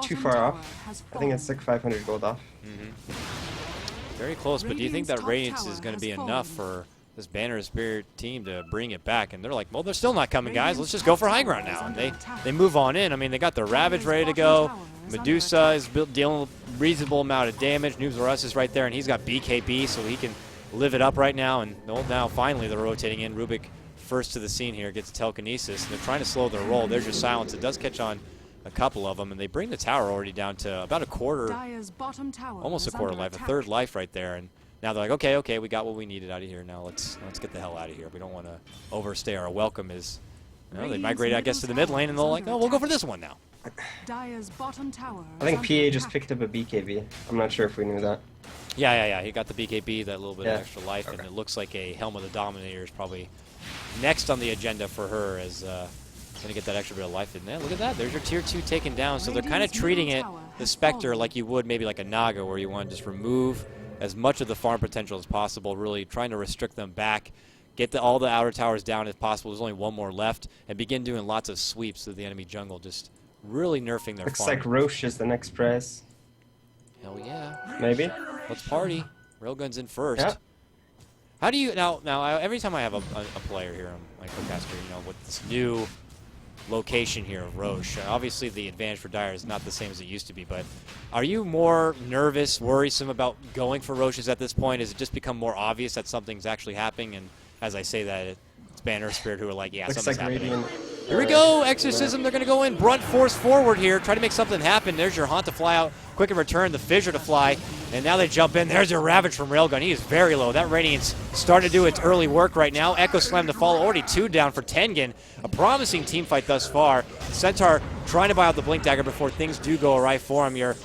too far off. I think it's like 500 gold off. Very close, but do you think that Radiance is going to be enough for this Banner Spirit team to bring it back? And they're like, well, they're still not coming, guys. Let's just go for high ground now. And they move on in. I mean, they got their Ravage ready to go. Medusa is dealing with a reasonable amount of damage. Noobs R Us is right there, and he's got BKB, so he can live it up right now. And now finally they're rotating in. Rubik first to the scene here, gets telekinesis, and they're trying to slow their roll. There's your silence. It does catch on a couple of them, and they bring the tower already down to about a quarter, almost a quarter life, a third life right there. And now they're like, okay, we got what we needed out of here. Now let's get the hell out of here. We don't want to overstay our welcome. They migrate, I guess, to the mid lane, and they're like, oh, we'll go for this one now. I think PA just picked up a BKB. I'm not sure if we knew that. Yeah. He got the BKB, that little bit of extra life, and it looks like a Helm of the Dominator is probably next on the agenda for her as going to get that extra bit of life in there. Look at that. There's your tier 2 taken down. So they're kind of treating it, the Spectre, like you would maybe like a Naga, where you want to just remove as much of the farm potential as possible, really trying to restrict them back, get all the outer towers down if possible. There's only one more left, and begin doing lots of sweeps through the enemy jungle, just really nerfing their farm. Looks like Roche is the next prize. Hell yeah. Maybe. Let's party. Railgun's in first. Yeah. How do you now? Every time I have a player here on my co-caster, with this new location here of Roche, obviously the advantage for Dire is not the same as it used to be. But are you more nervous, worrisome about going for Roches at this point? Has it just become more obvious that something's actually happening? And as I say that, it's Banner Spirit who are like, yeah, Looks something's like happening. Here we go, Exorcism, they're going to go in, brunt force forward here, try to make something happen. There's your Haunt to fly out, quick in return, the Fissure to fly, and now they jump in. There's your Ravage from Railgun. He is very low. That Radiant's starting to do its early work right now. Echo Slam to follow, already 2 down for Tengen. A promising team fight thus far. Centaur trying to buy out the Blink Dagger before things do go awry for him. Your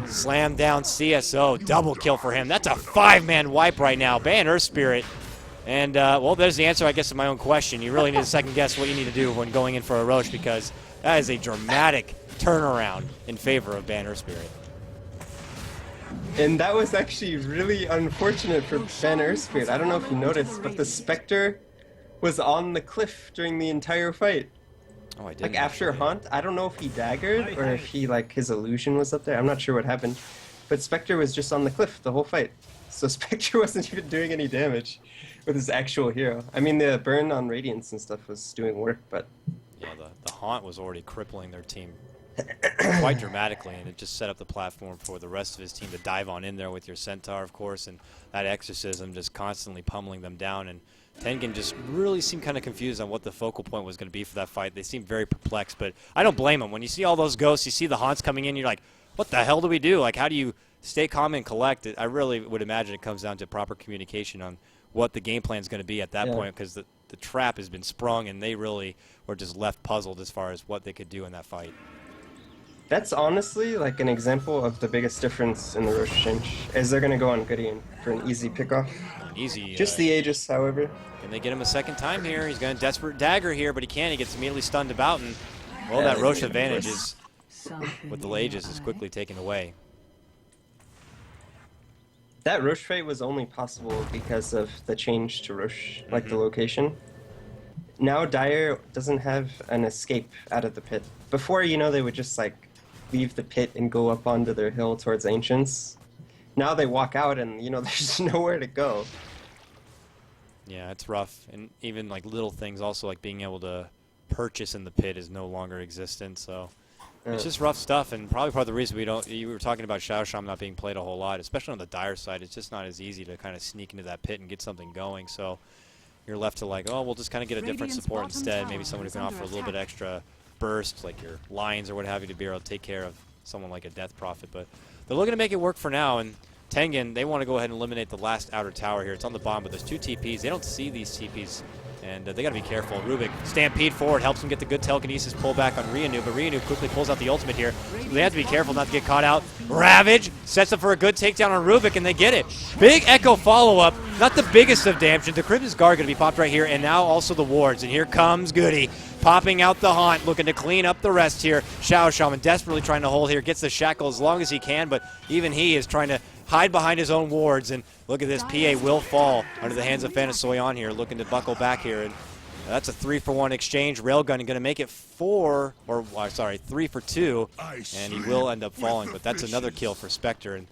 slam down CSO, double kill for him. That's a 5-man wipe right now. Ban Earthspirit. And, well, there's the answer, I guess, to my own question. You really need to second-guess what you need to do when going in for a Roche, because that is a dramatic turnaround in favor of Ban Earthspirit. And that was actually really unfortunate for Ban Earthspirit. I don't know if you noticed, but the Spectre was on the cliff during the entire fight. Oh, I did. Like, after Haunt, I don't know if he daggered or if he, like, his illusion was up there. I'm not sure what happened. But Spectre was just on the cliff the whole fight. So Spectre wasn't even doing any damage with his actual hero. I mean, the burn on Radiance and stuff was doing work, but... Yeah, the Haunt was already crippling their team quite dramatically, and it just set up the platform for the rest of his team to dive on in there with your Centaur, of course, and that Exorcism just constantly pummeling them down. And Tengen just really seemed kind of confused on what the focal point was going to be for that fight. They seemed very perplexed, but I don't blame them. When you see all those ghosts, you see the Haunts coming in, you're like, what the hell do we do? Like, how do you stay calm and collect? I really would imagine it comes down to proper communication on what the game plan is going to be at that point, because the trap has been sprung, and they really were just left puzzled as far as what they could do in that fight. That's honestly like an example of the biggest difference in the Roche change, is they're going to go on Gideon for an easy pickoff. Easy. Just the Aegis, however. Can they get him a second time here? He's going to Desperate Dagger here, but he can't. He gets immediately stunned about, and, well, that Roche advantage is, with the Aegis, is quickly taken away. That Roche fight was only possible because of the change to Roche, like the location. Now Dire doesn't have an escape out of the pit. Before, you know, they would just, like, leave the pit and go up onto their hill towards Ancients. Now they walk out and, you know, there's nowhere to go. Yeah, it's rough. And even, like, little things also, like being able to purchase in the pit is no longer existent, so... It's just rough stuff, and probably part of the reason we don't... You were talking about Shao Sham not being played a whole lot, especially on the Dire side. It's just not as easy to kind of sneak into that pit and get something going, so you're left to like, oh, we'll just kind of get a different support instead. Maybe someone who can offer a little bit extra burst, like your Lions or what have you, to be able to take care of someone like a Death Prophet. But they're looking to make it work for now, and Tengen, they want to go ahead and eliminate the last outer tower here. It's on the bottom, but there's 2 TPs. They don't see these TPs, and they got to be careful. Rubik, Stampede forward, helps him get the good telekinesis pullback on Ryanu, but Ryanu quickly pulls out the ultimate here. So they have to be careful not to get caught out. Ravage sets up for a good takedown on Rubik, and they get it. Big Echo follow-up, not the biggest of damage. The Crimson's Guard going to be popped right here, and now also the wards. And here comes Goody, popping out the Haunt, looking to clean up the rest here. Shao Shaman desperately trying to hold here, gets the shackle as long as he can, but even he is trying to hide behind his own wards. And look at this, PA will fall under the hands of Fanasoy here, looking to buckle back here. And that's a 3-for-1 exchange. Railgun going to make it 3 for 2, and he will end up falling. But that's another kill for Spectre, and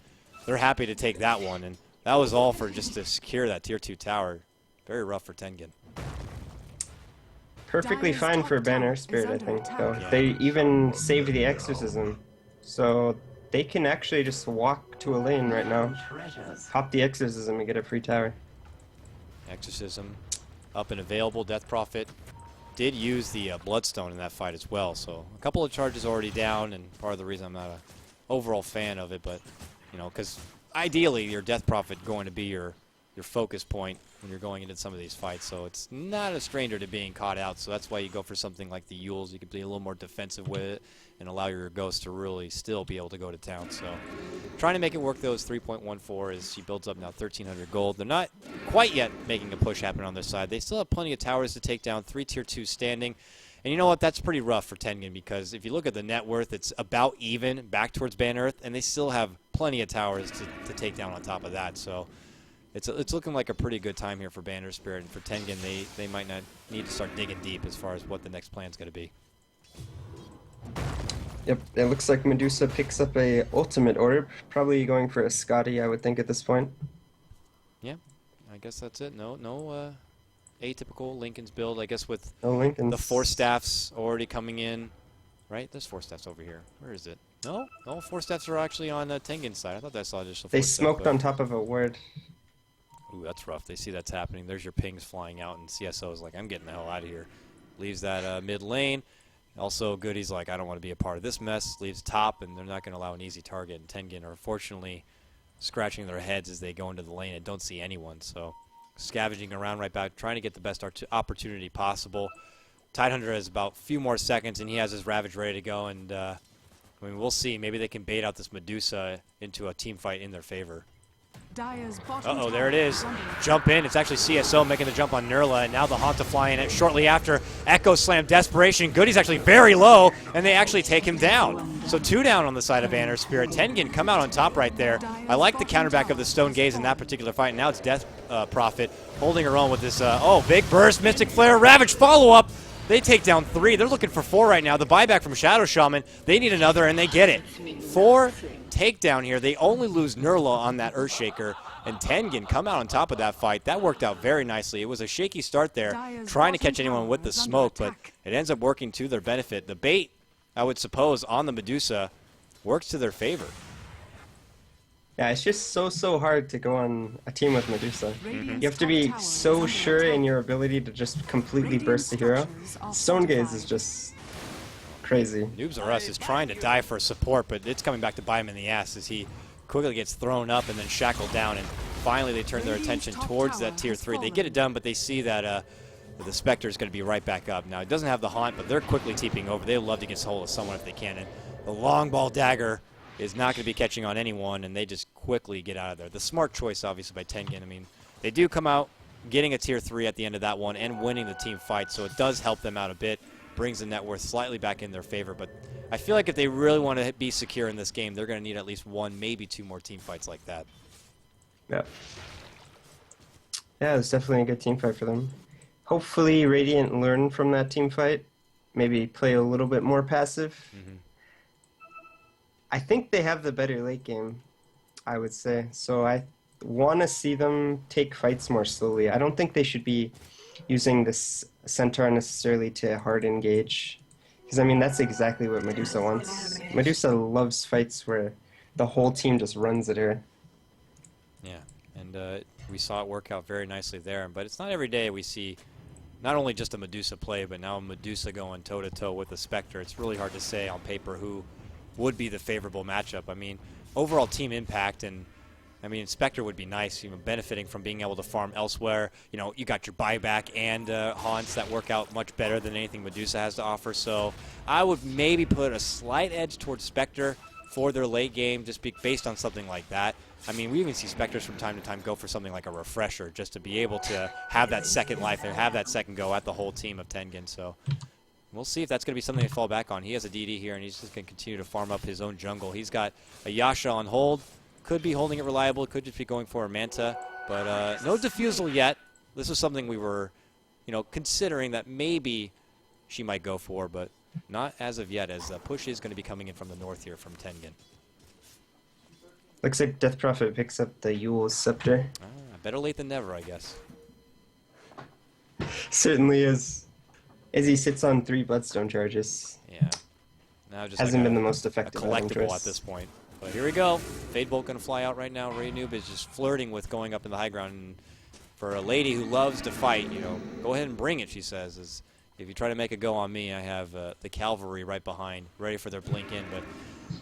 they're happy to take that one. And that was all for just to secure that Tier 2 tower. Very rough for Tengen. Perfectly fine for Ban Earthspirit, I think, though. Yeah. They even saved the Exorcism, so they can actually just walk to a lane right now, hop the Exorcism, and get a free tower. Exorcism up and available. Death Prophet did use the Bloodstone in that fight as well, so a couple of charges already down, and part of the reason I'm not an overall fan of it, but, you know, because ideally your Death Prophet going to be your focus point when you're going into some of these fights, so it's not a stranger to being caught out, so that's why you go for something like the Yules. You can be a little more defensive with it and allow your Ghost to really still be able to go to town. So trying to make it work, though, is 3.14 as she builds up now 1,300 gold. They're not quite yet making a push happen on their side. They still have plenty of towers to take down, 3 Tier 2 standing. And you know what? That's pretty rough for Tengen, because if you look at the net worth, it's about even back towards Ban Earth, and they still have plenty of towers to take down on top of that. So it's looking like a pretty good time here for Ban Earthspirit, and for Tengen, they might not need to start digging deep as far as what the next plan is going to be. Yep, it looks like Medusa picks up a ultimate orb, probably going for a Scotty, I would think, at this point. Yeah, I guess that's it. No atypical Lincoln's build, I guess, with the 4 staffs already coming in. Right? There's 4 staffs over here. Where is it? No, 4 staffs are actually on Tengen's side. I thought I saw additional 4 They smoked on top of a ward. Ooh, that's rough. They see that's happening. There's your pings flying out, and CSO is like, I'm getting the hell out of here. leaves that mid lane. Also, Goody's like, I don't want to be a part of this mess. Leaves top, and they're not going to allow an easy target. And Tengen are unfortunately scratching their heads as they go into the lane and don't see anyone. So scavenging around right back, trying to get the best opportunity possible. Tidehunter has about a few more seconds, and he has his Ravage ready to go. And I mean, we'll see. Maybe they can bait out this Medusa into a team fight in their favor. Uh-oh, there it is. Jump in. It's actually CSO making the jump on Nurla, and now the Haunta flying it shortly after. Echo Slam, Desperation. Goody's actually very low, and they actually take him down. So 2 down on the side of Earthspirit. Tengen come out on top right there. I like the counterback of the Stone Gaze in that particular fight. And now it's Death Prophet holding her own with this, big burst, Mystic Flare, Ravage follow-up. They take down 3. They're looking for 4 right now. The buyback from Shadow Shaman. They need another, and they get it. 4 takedown here. They only lose Nurla on that Earthshaker, and Tengen come out on top of that fight. That worked out very nicely. It was a shaky start there, trying to catch anyone with the smoke, but it ends up working to their benefit. The bait, I would suppose, on the Medusa works to their favor. Yeah, it's just so hard to go on a team with Medusa. You have to be so sure in your ability to just completely burst the hero. Stone Gaze is just crazy. Noobs R Us is trying to die for support, but it's coming back to bite him in the ass as he quickly gets thrown up and then shackled down, and finally they turn their attention towards that tier 3. They get it done, but they see that the Spectre is going to be right back up. Now, it doesn't have the Haunt, but they're quickly TPing over. They love to get hold of someone if they can, and the long ball dagger is not going to be catching on anyone, and they just quickly get out of there. The smart choice, obviously, by Tengen. I mean, they do come out getting a tier 3 at the end of that one and winning the team fight, so it does help them out a bit, brings the net worth slightly back in their favor. But I feel like if they really want to be secure in this game, they're going to need at least 1, maybe 2 more team fights like that. Yeah. Yeah, it's definitely a good team fight for them. Hopefully Radiant learn from that team fight, maybe play a little bit more passive. I think they have the better late game, I would say. So I want to see them take fights more slowly. I don't think they should be using this Centaur necessarily to hard engage. Because, I mean, that's exactly what Medusa wants. Medusa loves fights where the whole team just runs at her. Yeah, and we saw it work out very nicely there. But it's not every day we see not only just a Medusa play, but now a Medusa going toe-to-toe with a Spectre. It's really hard to say on paper who would be the favorable matchup. I mean, overall team impact, and I mean, Spectre would be nice, benefiting from being able to farm elsewhere. You got your buyback and Haunts that work out much better than anything Medusa has to offer. So I would maybe put a slight edge towards Spectre for their late game, just based on something like that. I mean, we even see Spectres from time to time go for something like a refresher, just to be able to have that second life and have that second go at the whole team of Tengen. So we'll see if that's going to be something to fall back on. He has a DD here, and he's just going to continue to farm up his own jungle. He's got a Yasha on hold. Could be holding it reliable. Could just be going for a Manta. But no Diffusal yet. This was something we were, considering that maybe she might go for, but not as of yet, as push is going to be coming in from the north here from Tengen. Looks like Death Prophet picks up the Yule's Scepter. Better late than never, I guess. Certainly is. As he sits on 3 Bloodstone charges. Yeah. Now just hasn't like been the most effective collectible at this point. But here we go. Fade Bolt going to fly out right now. Ray Noob is just flirting with going up in the high ground. And for a lady who loves to fight, go ahead and bring it, she says. As if you try to make a go on me, I have the cavalry right behind, ready for their blink in. But,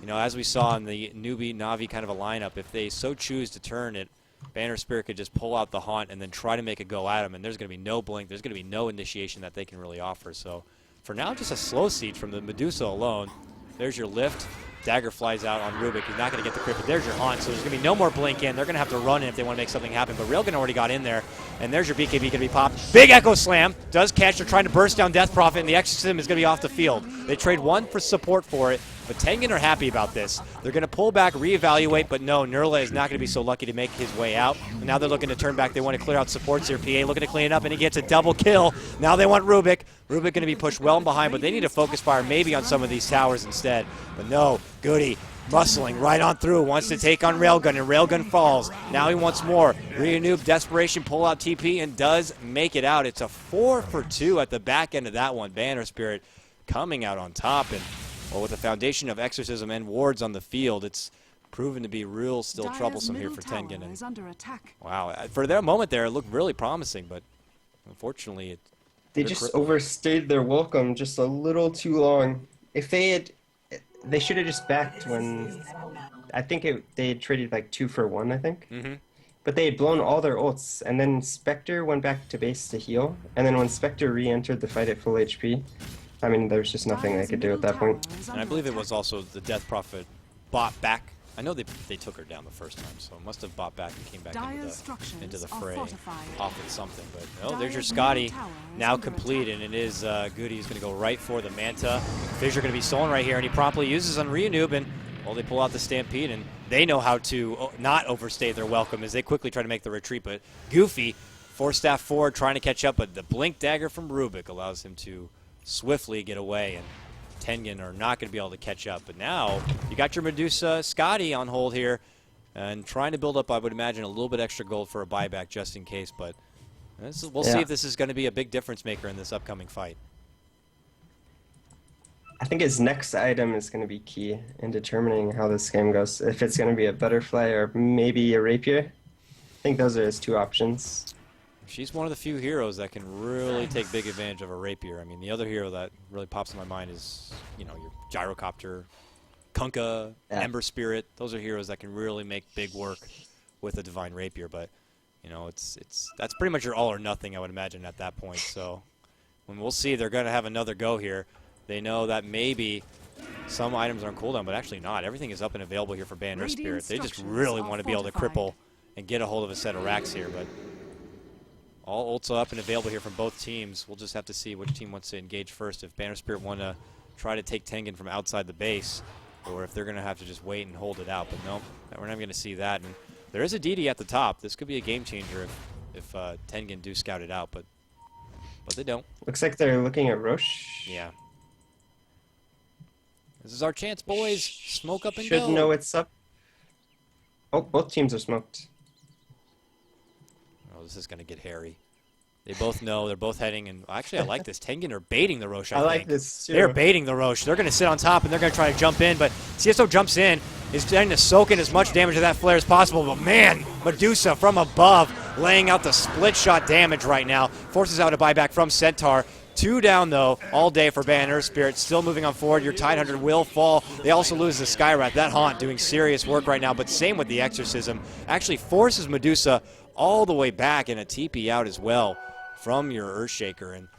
as we saw in the newbie Na'Vi kind of a lineup, if they so choose to turn it, Earthspirit could just pull out the Haunt and then try to make a go at him, and there's going to be no blink. There's going to be no initiation that they can really offer. So for now, just a slow siege from the Medusa alone. There's your lift. Dagger flies out on Rubik. He's not going to get the crit, but there's your Haunt, so there's going to be no more blink in. They're going to have to run in if they want to make something happen, but Railgun already got in there, and there's your BKB going to be popped. Big Echo Slam. Does catch. They're trying to burst down Death Prophet, and the Exorcism is going to be off the field. They trade 1 for support for it, but Tengen are happy about this. They're going to pull back, reevaluate, but no, Nurla is not going to be so lucky to make his way out. And now they're looking to turn back. They want to clear out supports here. PA looking to clean it up, and he gets a double kill. Now they want Rubik. Rubik going to be pushed well behind, but they need to focus fire maybe on some of these towers instead. But no, Goody muscling right on through, wants to take on Railgun, and Railgun falls. Now he wants more. Noob, Desperation, pull out TP, and does make it out. It's a 4 for 2 at the back end of that one. Earthspirit coming out on top, and well, with the foundation of Exorcism and wards on the field, it's proven to be still troublesome here for Tengen. And, wow, for their moment there, it looked really promising, but unfortunately it They just overstayed their welcome just a little too long. If they should have just backed when, I think they had traded like 2 for 1, I think. Mm-hmm. But they had blown all their ults, and then Spectre went back to base to heal, and then when Spectre re-entered the fight at full HP, I mean, there was just nothing they could do at that point. And I believe it was also the Death Prophet bought back. I know they took her down the first time, so it must have bought back and came back into the fray off with something. But oh, there's your Scotty now complete, and it is Goody is going to go right for the Manta. Fissure going to be stolen right here, and he promptly uses on Ryunub, and well, they pull out the Stampede, and they know how to not overstay their welcome as they quickly try to make the retreat. But Goofy, 4-staff forward, trying to catch up, but the Blink Dagger from Rubik allows him to swiftly get away, and Tengen are not going to be able to catch up. But now you got your Medusa Scotty on hold here and trying to build up, I would imagine, a little bit extra gold for a buyback just in case. But we'll see if this is going to be a big difference maker in this upcoming fight. I think his next item is going to be key in determining how this game goes. If it's going to be a Butterfly or maybe a Rapier. I think those are his 2 options. She's one of the few heroes that can really take big advantage of a Rapier. I mean, the other hero that really pops in my mind is, you know, your Gyrocopter, Kunkka, Ember Spirit. Those are heroes that can really make big work with a Divine Rapier. But, you know, that's pretty much your all or nothing, I would imagine, at that point. So when we'll see, they're going to have another go here. They know that maybe some items are on cooldown, but actually not. Everything is up and available here for Ban Earthspirit. They just really want to be able to cripple and get a hold of a set of racks here. But all ults up and available here from both teams. We'll just have to see which team wants to engage first. If Banner Spirit want to try to take Tengen from outside the base, or if they're going to have to just wait and hold it out. But no, we're not going to see that. And there is a DD at the top. This could be a game changer if Tengen do scout it out, but they don't. Looks like they're looking at Roche. Yeah. This is our chance, boys. Smoke up and Should go. know what's up. Oh, both teams are smoked. Oh, this is going to get hairy. They both know. They're both heading. And actually, I like this. Tengen are baiting the Roche, I like think. this, too. They're baiting the Roche. They're going to sit on top, and they're going to try to jump in. But CSO jumps in. Is trying to soak in as much damage of that flare as possible. But, man, Medusa from above laying out the split shot damage right now. Forces out a buyback from Centaur. 2 down, though, all day for Ban Earthspirit. Still moving on forward. Your Tidehunter will fall. They also lose the Skyrat. That Haunt doing serious work right now, but same with the Exorcism. Actually forces Medusa all the way back and a TP out as well from your Earthshaker. And,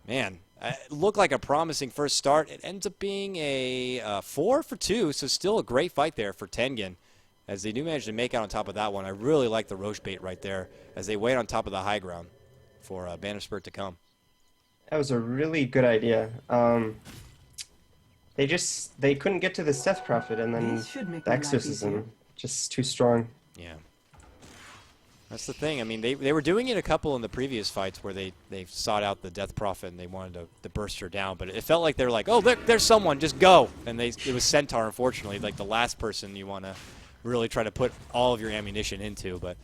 man, it looked like a promising first start. It ends up being a 4 for 2, so still a great fight there for Tengen as they do manage to make out on top of that one. I really like the Roche bait right there as they wait on top of the high ground for Ban Earthspirit to come. That was a really good idea. They couldn't get to the Death Prophet, and then the Exorcism just too strong. Yeah. That's the thing. I mean, they were doing it a couple in the previous fights where they sought out the Death Prophet and they wanted to burst her down, but it felt like they were like, oh, there's someone, just go. And it was Centaur, unfortunately, like the last person you want to really try to put all of your ammunition into, but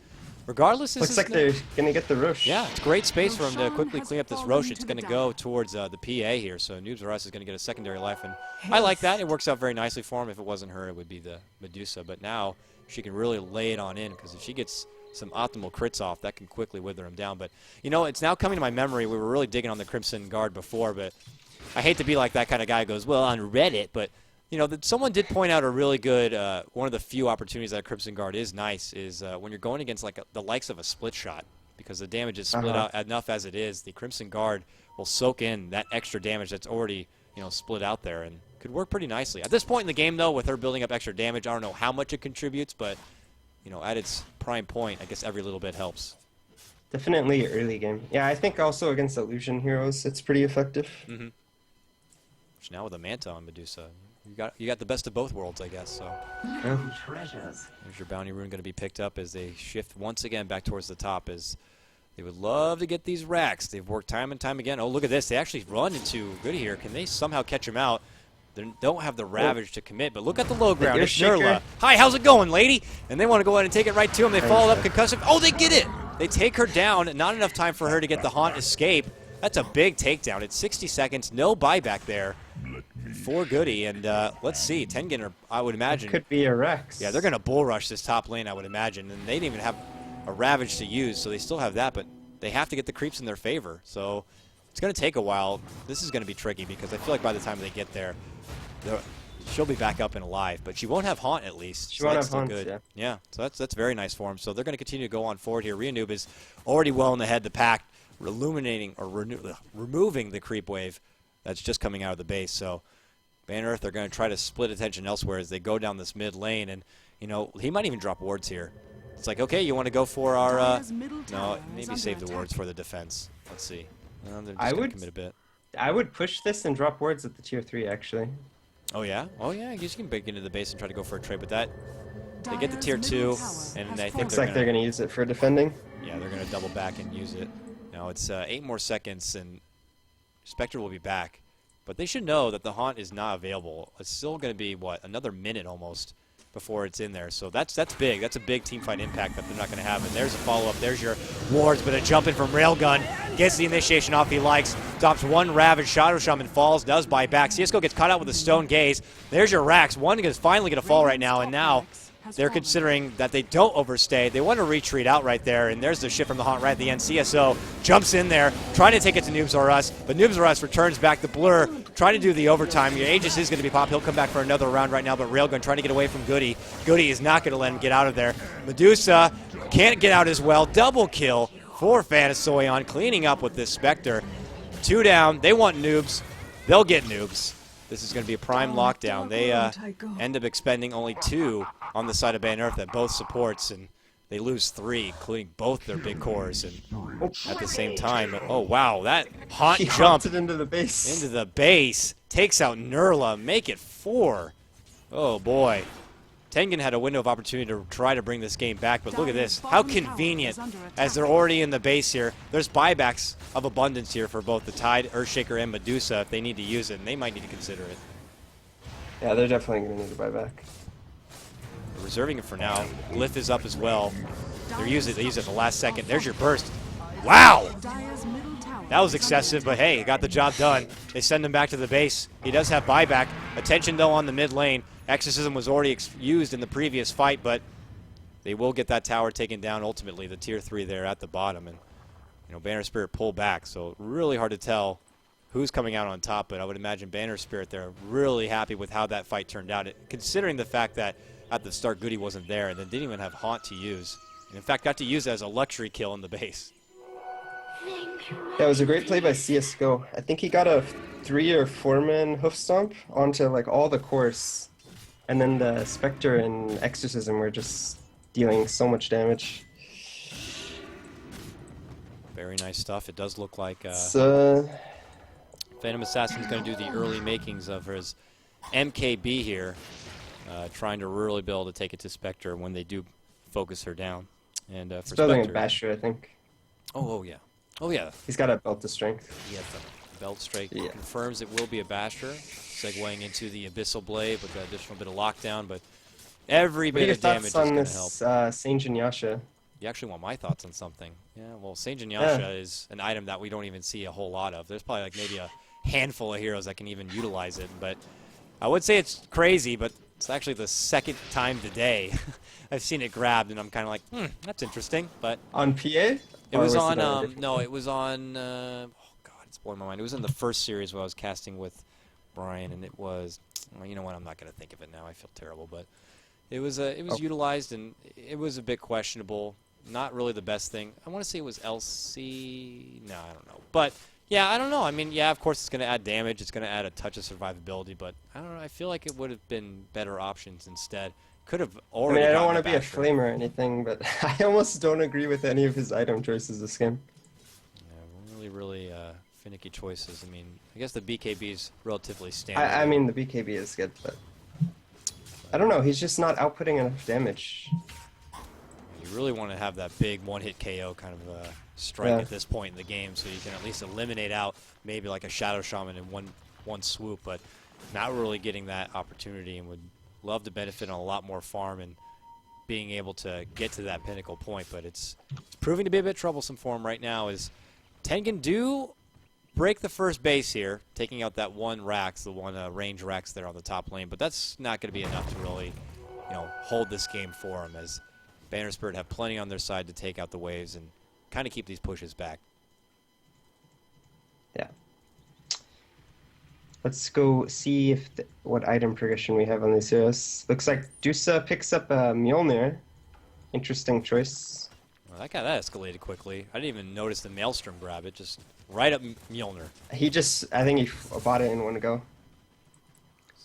regardless, looks like they're going to get the Roche. Yeah, it's great space for them to quickly clean up this Roche. It's going to go towards the PA here, so Noobs R Us is going to get a secondary life, and I like that. It works out very nicely for him. If it wasn't her, it would be the Medusa, but now she can really lay it on in, because if she gets some optimal crits off, that can quickly wither him down. But, you know, it's now coming to my memory. We were really digging on the Crimson Guard before, but I hate to be like that kind of guy who goes, well, on Reddit, but you know, someone did point out a really good, one of the few opportunities that Crimson Guard is nice is when you're going against like the likes of a split shot, because the damage is split out enough as it is. The Crimson Guard will soak in that extra damage that's already, you know, split out there, and could work pretty nicely. At this point in the game, though, with her building up extra damage, I don't know how much it contributes, but, you know, at its prime point, I guess every little bit helps. Definitely early game. Yeah, I think also against Illusion heroes, it's pretty effective. Mm-hmm. Which now with a Manta on Medusa, you got the best of both worlds, I guess. So Treasures. there's your bounty rune going to be picked up as they shift once again back towards the top. As they would love to get these racks. They've worked time and time again. Oh, look at this! They actually run into Goody here. Can they somehow catch him out? They don't have the Ravage to commit, but look at the low ground. It's Nurla. Hi, how's it going, lady? And they want to go ahead and take it right to him. They follow up concussive. Oh, they get it! They take her down. Not enough time for her to get the Haunt escape. That's a big takedown. It's 60 seconds. No buyback there for Goody. And let's see. Tengen, I would imagine. It could be a Rex. Yeah, they're going to bull rush this top lane, I would imagine. And they didn't even have a Ravage to use, so they still have that. But they have to get the creeps in their favor. So It's going to take a while. This is going to be tricky because I feel like by the time they get there, she'll be back up and alive. But she won't have Haunt at least. She won't have Haunt, good. yeah. Yeah, so that's very nice for him. So they're going to continue to go on forward here. Ryanoob is already well in the head of the pack, removing the creep wave that's just coming out of the base. So Banner Earth are going to try to split attention elsewhere as they go down this mid lane. And, you know, he might even drop wards here. It's like, okay, you want to go for our... no, maybe save the wards for the defense. Let's see. No, they're just going to commit a bit. I would push this and drop wards at the tier 3, actually. Oh, yeah? Oh, yeah, I guess you can break into the base and try to go for a trade, but that... They get the tier 2, and I think looks like they're going to use it for defending. Yeah, they're going to double back and use it. Now it's 8 more seconds, and Spectre will be back. But they should know that the Haunt is not available. It's still going to be, what, another minute almost before it's in there. So that's big. That's a big teamfight impact that they're not going to have. And there's a follow-up. There's your wards, but a jump in from Railgun. Gets the initiation off he likes. Stops one Ravage. Shadow Shaman falls. Does buy back. CSGO gets caught out with a Stone Gaze. There's your Rax. One is finally going to fall right now. And now they're considering that they don't overstay. They want to retreat out right there. And there's the shift from the Haunt right at the end. CSO jumps in there, trying to take it to Noobs R Us. But Noobs R Us returns back the Blur, trying to do the overtime. Your Aegis is going to be popped. He'll come back for another round right now. But Railgun trying to get away from Goody. Goody is not going to let him get out of there. Medusa can't get out as well. Double kill for Fanasoyon, cleaning up with this Spectre. 2 down. They want Noobs. They'll get Noobs. This is going to be a prime lockdown. They end up expending only 2 on the side of Ban Earth at both supports, and they lose 3, including both their big cores. And at the same time, oh wow, that Haunt jump into the base. Into the base takes out Nurla, make it 4. Oh boy. Tengen had a window of opportunity to try to bring this game back, but look at this. How convenient, as they're already in the base here. There's buybacks of abundance here for both the Tide, Earthshaker, and Medusa if they need to use it, and they might need to consider it. Yeah, they're definitely going to need to buy back. They're reserving it for now. Glyph is up as well. They use it at the last second. There's your burst. Wow! That was excessive, but hey, got the job done. They send him back to the base. He does have buyback. Attention, though, on the mid lane. Exorcism was already used in the previous fight, but they will get that tower taken down ultimately, the tier 3 there at the bottom. And, you know, Banner Spirit pull back, so really hard to tell who's coming out on top, but I would imagine Banner Spirit they're really happy with how that fight turned out, considering the fact that at the start Goody wasn't there and then didn't even have Haunt to use. And in fact, got to use it as a luxury kill in the base. That was a great play by CSGO. I think he got a 3 or 4-man hoof stomp onto like all the cores. And then the Spectre and Exorcism were just dealing so much damage. Very nice stuff. It does look like Phantom Assassin's going to do the early makings of his MKB here, trying to really be able to take it to Spectre when they do focus her down. And for building Spectre, a Basher, I think. Oh yeah. Oh yeah. He's got a belt to strength. He has the belt strike. Yeah. Confirms it will be a Basher, segueing into the Abyssal Blade with the additional bit of lockdown, but every bit of damage is going to help. Saint Yasha? You actually want my thoughts on something. Yeah, well, Saint Yasha is an item that we don't even see a whole lot of. There's probably like maybe a handful of heroes that can even utilize it, but I would say it's crazy, but it's actually the second time today I've seen it grabbed, and I'm kind of like, that's interesting, but... On PA? It was on, no, it was on, oh god, it's blowing my mind. It was in the first series where I was casting with Brian, and it was, well, you know what, I'm not going to think of it now, I feel terrible, but it was utilized, and it was a bit questionable, not really the best thing. I want to say it was LC, no, I don't know, but yeah, I don't know, I mean, yeah, of course it's going to add damage, it's going to add a touch of survivability, but I don't know, I feel like it would have been better options instead. Could have already. I mean, I don't want to be a flamer or anything, but I almost don't agree with any of his item choices this game. Yeah, really finicky choices. I mean, I guess the BKB is relatively standard. I mean, the BKB is good, but I don't know. He's just not outputting enough damage. You really want to have that big one-hit KO kind of strike at this point in the game, so you can at least eliminate out maybe like a Shadow Shaman in one swoop, but not really getting that opportunity, and would love to benefit on a lot more farm and being able to get to that pinnacle point, but it's proving to be a bit troublesome for him right now. As Tengen do break the first base here, taking out that one Rax, the one range Rax there on the top lane, but that's not going to be enough to really, you know, hold this game for him, as Banner Spirit have plenty on their side to take out the waves and kind of keep these pushes back. Yeah. Let's go see if what item progression we have on these heroes. Looks like Dusa picks up a Mjolnir. Interesting choice. Well, that escalated quickly. I didn't even notice the Maelstrom grab it. Just right up Mjolnir. I think he bought it in one go.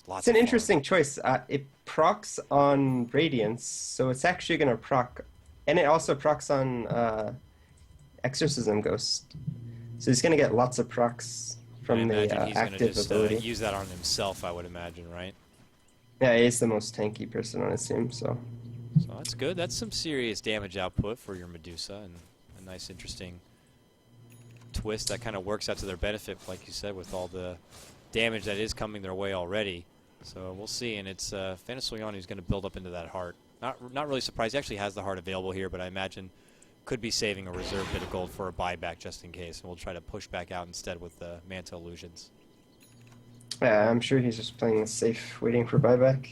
It's an interesting choice. It procs on Radiance, so it's actually going to proc, and it also procs on Exorcism Ghost. So he's going to get lots of procs from the active ability. Use that on himself, I would imagine, right? Yeah, he's the most tanky person on his team, so. So that's good. That's some serious damage output for your Medusa, and a nice, interesting twist that kind of works out to their benefit, like you said, with all the damage that is coming their way already. So we'll see, and it's Fanasoyan who's going to build up into that heart. Not really surprised. He actually has the heart available here, but I imagine could be saving a reserve bit of gold for a buyback just in case, and we'll try to push back out instead with the Manta Illusions. Yeah, I'm sure he's just playing it safe, waiting for buyback.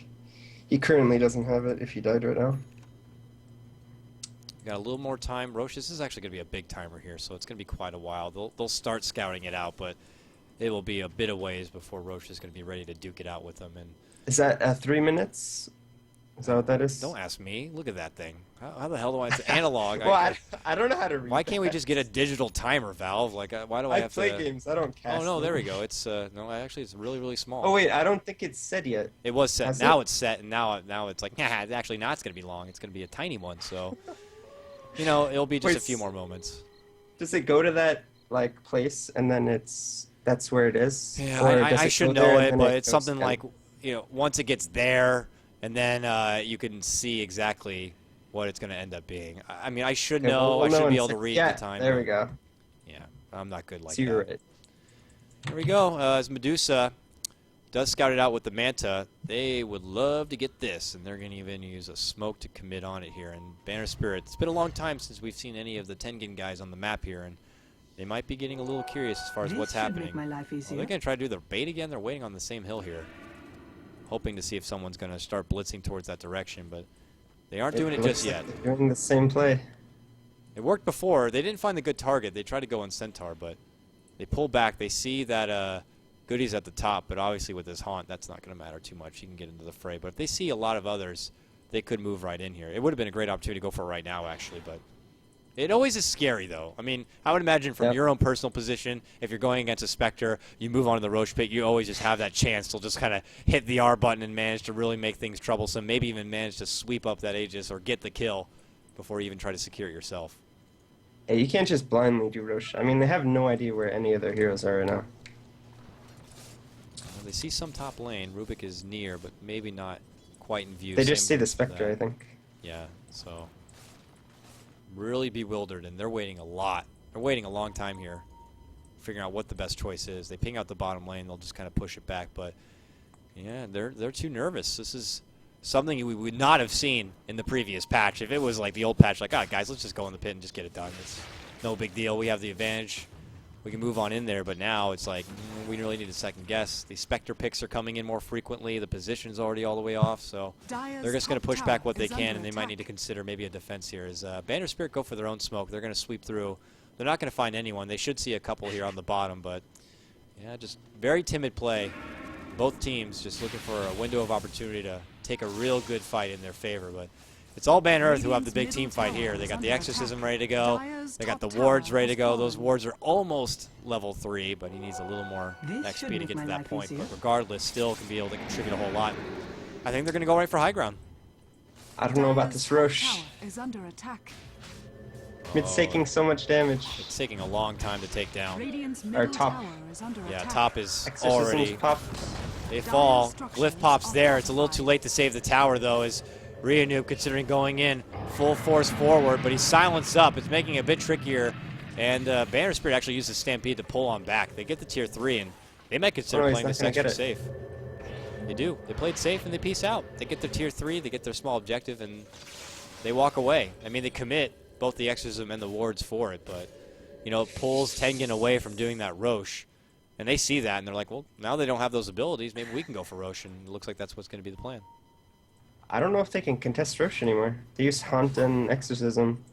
He currently doesn't have it if he died right now. Got a little more time. Roche, this is actually going to be a big timer here, so it's going to be quite a while. They'll start scouting it out, but it will be a bit of ways before Roche is going to be ready to duke it out with them. And is that 3 minutes? Is that what that is? Don't ask me. Look at that thing. How the hell do I? It's analog. Well, I don't know how to read. Why can't we just get a digital timer, Valve? Like, why do I have to? I play games. I don't cast. Oh no, them. there we go. It's no, actually, it's really, really small. Oh wait, I don't think it's set yet. It was set. Has Now it? it's set, and now it's like, actually, now it's going to be long. It's going to be a tiny one. So, you know, it'll be just a few more moments. Does it go to that like place, and then that's where it is? Yeah, or I should know it, but it's something down? like, you know, once it gets there, and then you can see exactly what it's going to end up being. I mean, I should know. I should be able to read the time. There we go. Yeah, I'm not good like So you're that. right. Here we go. As Medusa does scout it out with the Manta, they would love to get this, and they're going to even use a smoke to commit on it here. And Banner Spirit, it's been a long time since we've seen any of the Tengen guys on the map here, and they might be getting a little curious as far as what's happening. Make my life easier. They're going to try to do their bait again. They're waiting on the same hill here, hoping to see if someone's going to start blitzing towards that direction, but they aren't doing it just yet. They're doing the same play. It worked before. They didn't find the good target. They tried to go on Centaur, but they pull back. They see that Goody's at the top, but obviously with his haunt, that's not going to matter too much. He can get into the fray. But if they see a lot of others, they could move right in here. It would have been a great opportunity to go for it right now, actually, but it always is scary, though. I mean, I would imagine from your own personal position, if you're going against a Spectre, you move on to the Roche pit, you always just have that chance to just kind of hit the R button and manage to really make things troublesome, maybe even manage to sweep up that Aegis or get the kill before you even try to secure it yourself. Yeah, you can't just blindly do Roche. I mean, they have no idea where any of their heroes are right now. Well, they see some top lane. Rubik is near, but maybe not quite in view. They just Same see the with Spectre, I think. Yeah, so really bewildered, and they're waiting a lot. They're waiting a long time here, figuring out what the best choice is. They ping out the bottom lane. They'll just kind of push it back, but yeah, they're too nervous. This is something we would not have seen in the previous patch. If it was like the old patch, like, guys, let's just go in the pit and just get it done. It's no big deal. We have the advantage. We can move on in there, but now it's like we really need a second guess. The Spectre picks are coming in more frequently. The position's already all the way off, so they're just going to push back what they can, and they might need to consider maybe a defense here. As Banner Spirit go for their own smoke, they're going to sweep through. They're not going to find anyone. They should see a couple here on the bottom, but yeah, just very timid play. Both teams just looking for a window of opportunity to take a real good fight in their favor, but it's all Banner Earth who have the big team fight here. They got the Exorcism ready to go. They got the wards ready to go. Those wards are almost level 3, but he needs a little more XP to get to that point. But regardless, still can be able to contribute a whole lot. I think they're going to go right for high ground. I don't know about this Roche. Is under attack. It's taking so much damage. It's taking a long time to take down. Our top. Tower is under Yeah, attack. top is Exorcisms already. pop. They fall. Glyph pops there. It's a little too late to save the tower, though, as Ryanoop considering going in full force forward, but he's silenced up. It's making it a bit trickier, and Banner Spirit actually uses Stampede to pull on back. They get the tier 3, and they might consider playing this extra safe. They do. They played safe, and they peace out. They get their tier 3, they get their small objective, and they walk away. I mean, they commit both the Exorcism and the wards for it, but, you know, it pulls Tengen away from doing that Roche, and they see that, and they're like, well, now they don't have those abilities. Maybe we can go for Roche, and it looks like that's what's going to be the plan. I don't know if they can contest Roche anymore. They use Haunt and Exorcism.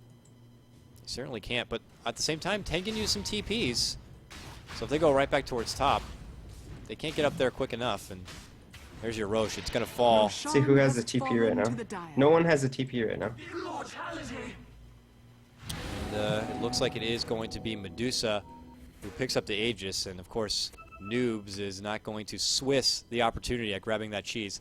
They certainly can't, but at the same time, Tengen used some TPs. So if they go right back towards top, they can't get up there quick enough. And there's your Rosh. It's going to fall. See who has a TP right now. No one has a TP right now. And it looks like it is going to be Medusa who picks up the Aegis. And of course, Noobs is not going to Swiss the opportunity at grabbing that cheese.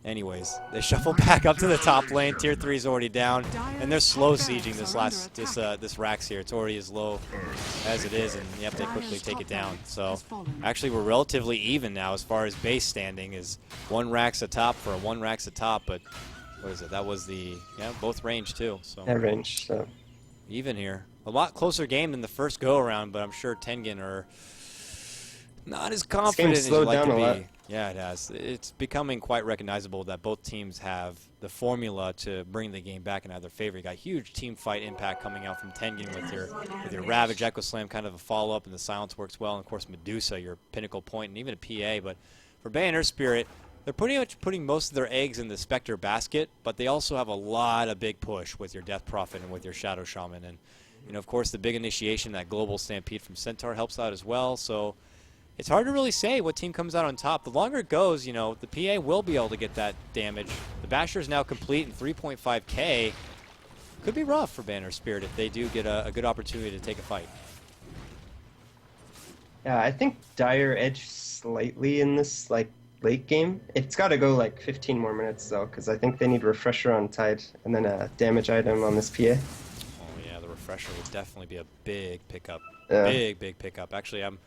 Anyways, they shuffle back up to the top lane. Tier 3 is already down, and they're slow sieging this Rax here. It's already as low as it is, and you have to quickly take it down. So actually, we're relatively even now as far as base standing. Is 1 Rax atop for a 1 Rax atop, but what is it? That was the both range too. So that range, so even here. A lot closer game than the first go around, but I'm sure Tengen are not as confident as you'd like to be. Yeah, it has. It's becoming quite recognizable that both teams have the formula to bring the game back in either favor. You got huge team fight impact coming out from Tengen with your Ravage, Echo Slam, kind of a follow-up, and the silence works well. And of course, Medusa, your pinnacle point, and even a PA. But for Bay and Earthspirit, they're pretty much putting most of their eggs in the Spectre basket, but they also have a lot of big push with your Death Prophet and with your Shadow Shaman. And of course, the big initiation, that global stampede from Centaur helps out as well. So it's hard to really say what team comes out on top. The longer it goes, the PA will be able to get that damage. The Basher is now complete, and 3.5k could be rough for Banner Spirit if they do get a good opportunity to take a fight. Yeah, I think Dire edged slightly in this late game. It's got to go 15 more minutes though, because I think they need Refresher on Tide and then a damage item on this PA. Oh yeah, the Refresher would definitely be a big pickup. Yeah. Big pickup. Actually, I'm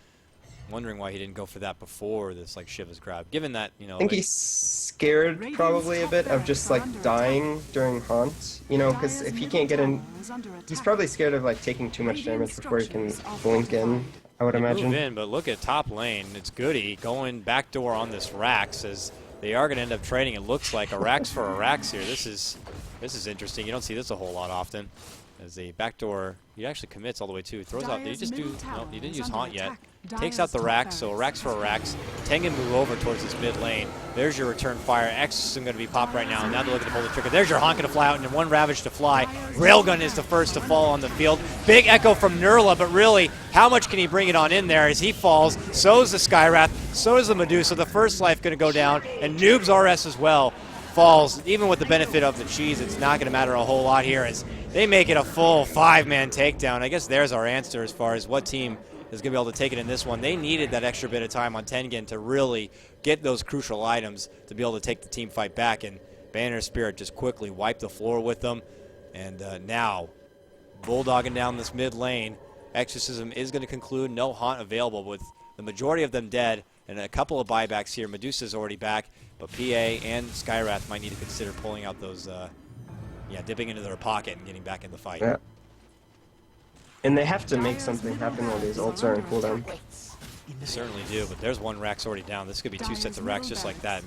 wondering why he didn't go for that before this Shiva's grab. Given that, I think he's scared probably a bit of just dying during Haunt. Because if he can't get in, he's probably scared of taking too much damage before he can blink in, I would imagine. Move in, but look at top lane. It's Goody going backdoor on this Rax, as they are going to end up trading. It looks like a Rax for a Rax here. This is interesting. You don't see this a whole lot often. As a backdoor, he actually commits all the way too. Throws out. Did he just do? No, he didn't use Haunt yet. Takes out the Rax, so a Rax for a Rax. Tengen move over towards this mid lane. There's your return fire. Exorcism going to be popped right now. Now they're looking to pull the trigger. There's your Haunt going to fly out, and 1 Ravage to fly. Railgun is the first to fall on the field. Big echo from Nurla, but really, how much can he bring it on in there as he falls? So is the Skywrath. So is the Medusa. The first life going to go down, and Noob's RS as well falls. Even with the benefit of the cheese, it's not going to matter a whole lot here as they make it a full 5-man takedown. I guess there's our answer as far as what team is going to be able to take it in this one. They needed that extra bit of time on Tengen to really get those crucial items to be able to take the team fight back, and Banner Spirit just quickly wiped the floor with them. And now, bulldogging down this mid lane, Exorcism is going to conclude. No Haunt available with the majority of them dead, and a couple of buybacks here. Medusa's already back, but PA and Skywrath might need to consider pulling out those, dipping into their pocket and getting back in the fight. Yeah. And they have to make something happen while these ults are on cooldown. They certainly do, but there's 1 Rax already down. This could be 2 sets of Rax just like that.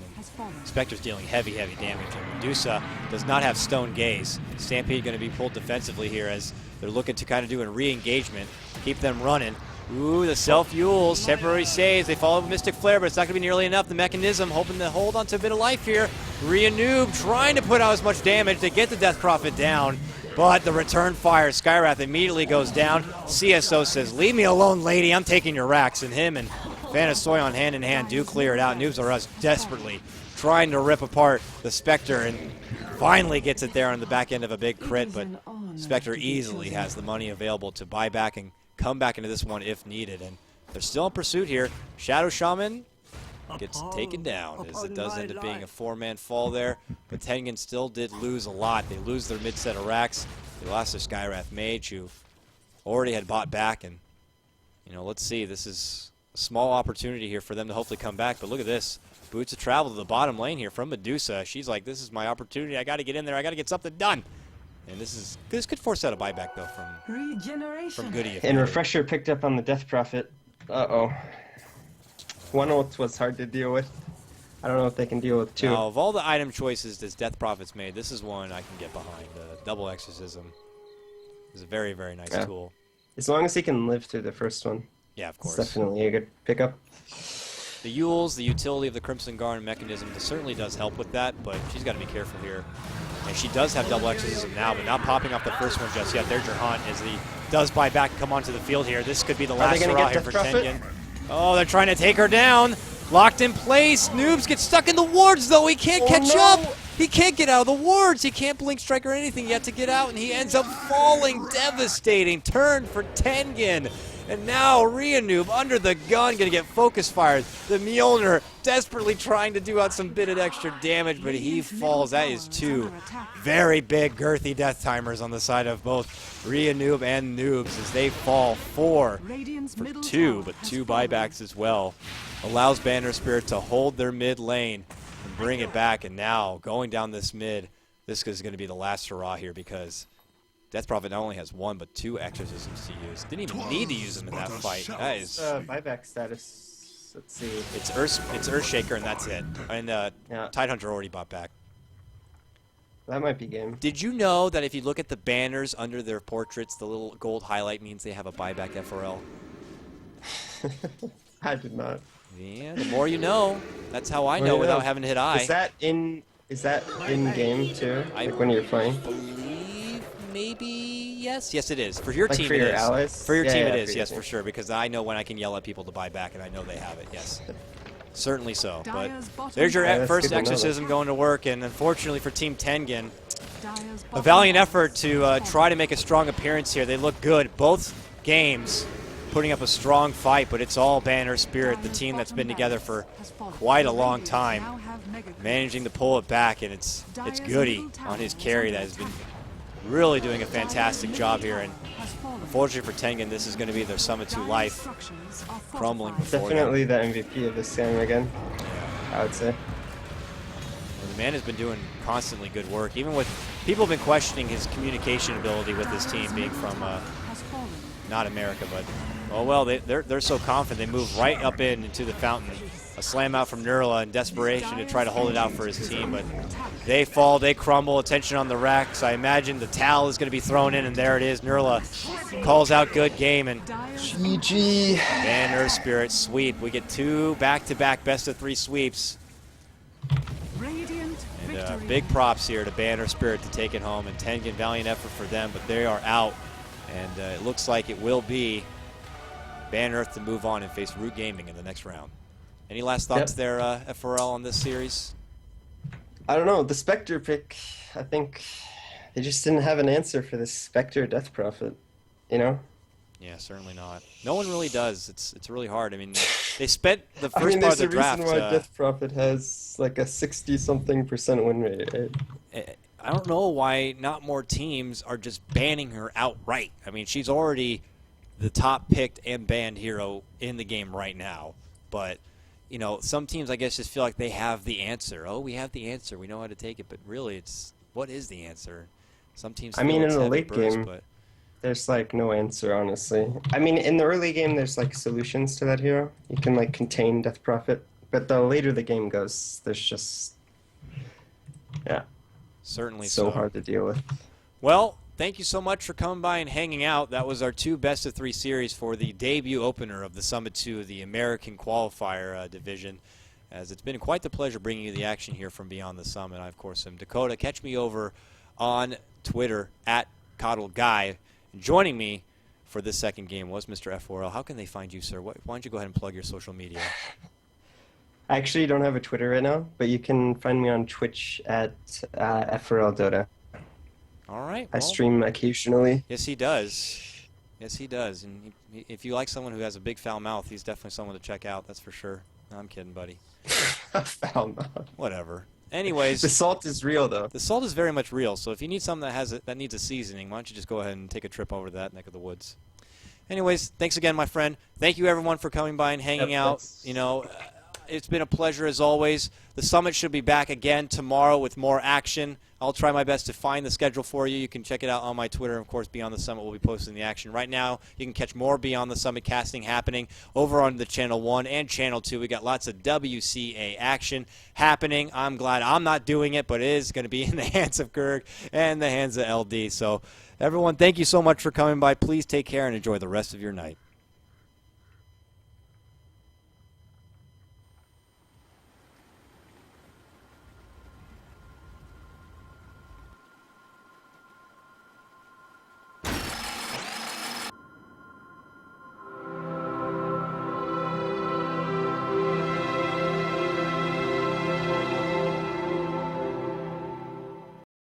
Spectre's dealing heavy damage, and Medusa does not have Stone Gaze. Stampede going to be pulled defensively here as they're looking to kind of do a re-engagement, keep them running. Ooh, the self-Yules, temporary saves. They follow Mystic Flare, but it's not going to be nearly enough. The Mechanism hoping to hold on to a bit of life here. Rhea Noob trying to put out as much damage to get the Death Prophet down. But the return fire, Skywrath immediately goes down. CSO says, "Leave me alone, lady. I'm taking your Rax." And him and Vanasoy on hand-in-hand do clear it out. Noobs are us desperately trying to rip apart the Spectre, and finally gets it there on the back end of a big crit. But Spectre easily has the money available to buy back and come back into this one if needed. And they're still in pursuit here. Shadow Shaman gets taken down as it does end up being a 4-man fall there, but Tengen still did lose a lot. They lose their mid-set of Rax. They lost their Skywrath Mage, who already had bought back, and let's see, this is a small opportunity here for them to hopefully come back. But look at this, Boots of travel to the bottom lane here from Medusa. She's like, this is my opportunity. I got to get in there. I got to get something done. And this could force out a buyback though from Goody. And Refresher picked up on the Death Prophet. Uh-oh. 1 ult was hard to deal with. I don't know if they can deal with 2. Now, of all the item choices this Death Prophet's made, this is one I can get behind. Double Exorcism is a very, very nice tool. As long as he can live through the first one. Yeah, of course. It's definitely a good pickup. The Yules, the utility of the Crimson Guard and Mechanism certainly does help with that, but she's got to be careful here. And she does have double Exorcism now, but not popping off the first one just yet. There's your Haunt as the does buy back and come onto the field here. This could be the Are they last gonna hurrah get here for Death Prophet? Tengen. Oh, they're trying to take her down. Locked in place. Noobs gets stuck in the wards, though. He can't catch up. He can't get out of the wards. He can't blink strike or anything yet to get out, and he ends up falling. Devastating turn for Tengen. And now Noob under the gun, going to get focus fired. The Mjolnir desperately trying to do out some bit of extra damage, but he falls. That is two very big, girthy death timers on the side of both Noob and Noobs as they fall 4 for 2, but 2 buybacks as well. Allows Banner Spirit to hold their mid lane and bring it back. And now going down this mid, this is going to be the last hurrah here because Death Prophet not only has 1 but 2 exorcisms to use. Didn't even need to use them in that fight. That is Buyback status. Let's see. it's Earthshaker and that's it. And Tidehunter already bought back. That might be game. Did you know that if you look at the banners under their portraits, the little gold highlight means they have a buyback FRL? I did not. Yeah, the more you know. That's how I know without having to hit I. Is that in game too? Like when you're playing? Believe maybe yes. Yes, it is. For your Like team, for it your is. allies? For your Yeah, team, yeah, it for is. your Yes, team. for sure. Because I know when I can yell at people to buy back, and I know they have it. Yes, certainly so. But there's your Yeah, that's first good to know that. exorcism going to work, and unfortunately for Team Tengen, a valiant effort to try to make a strong appearance here. They look good both games, putting up a strong fight, but it's all Banner Spirit, the team that's been together for quite a long time, managing to pull it back, and it's Goody on his carry that has been really doing a fantastic job here. And unfortunately for Tengen, this is going to be their Summit 2 life crumbling before them. Definitely the MVP of this game again. I would say. Well, the man has been doing constantly good work, even with people have been questioning his communication ability with this team being from not America, but oh well, they're so confident they move right up into the fountain. A slam out from Nurla in desperation to try to hold it out for his team, but they fall, they crumble. Attention on the racks. I imagine the towel is going to be thrown in, and there it is. Nurla calls out good game, and GG. and Earthspirit sweep. We get 2 back-to-back best-of-3 sweeps. And big props here to Banner Spirit to take it home, and Tengen, valiant effort for them, but they are out. And it looks like it will be Ban Earth to move on and face Root Gaming in the next round. Any last thoughts there, FRL, on this series? I don't know. The Spectre pick, I think they just didn't have an answer for this Spectre Death Prophet, you know? Yeah, certainly not. No one really does. It's really hard. I mean, they spent the first part of the draft. There's a reason why Death Prophet has like a 60-something% win rate, right? I don't know why not more teams are just banning her outright. I mean, she's already the top picked and banned hero in the game right now. But, you know, some teams, I guess, just feel like they have the answer. Oh, we have the answer. We know how to take it. But really, it's what is the answer? Some teams I mean, feel in it's the heavy late burst, game, but there's like no answer, honestly. I mean, in the early game, there's like solutions to that hero. You can like contain Death Prophet. But the later the game goes, there's just, yeah. certainly So hard to deal with. Well, thank you so much for coming by and hanging out. That was our 2 best-of-3 series for the debut opener of the Summit 2, the American Qualifier division. As it's been quite the pleasure bringing you the action here from Beyond the Summit. I, of course, am Dakota. Catch me over on Twitter at CoddleGuy. And joining me for this second game was Mr. F4L. How can they find you, sir? Why don't you go ahead and plug your social media? I actually don't have a Twitter right now, but you can find me on Twitch at FRL Dota. All right. I stream occasionally. Yes, he does. Yes, he does. And if you like someone who has a big foul mouth, he's definitely someone to check out. That's for sure. No, I'm kidding, buddy. Foul mouth. Whatever. Anyways, The salt is real, though. the salt is very much real. So if you need something that needs a seasoning, why don't you just go ahead and take a trip over to that neck of the woods. Anyways, thanks again, my friend. Thank you, everyone, for coming by and hanging out. You know, it's been a pleasure as always. The Summit should be back again tomorrow with more action. I'll try my best to find the schedule for you. You can check it out on my Twitter. Of course, Beyond the Summit will be posting the action. Right now, you can catch more Beyond the Summit casting happening over on the Channel 1 and Channel 2. We got lots of WCA action happening. I'm glad I'm not doing it, but it is going to be in the hands of Gerg and the hands of LD. So, everyone, thank you so much for coming by. Please take care and enjoy the rest of your night.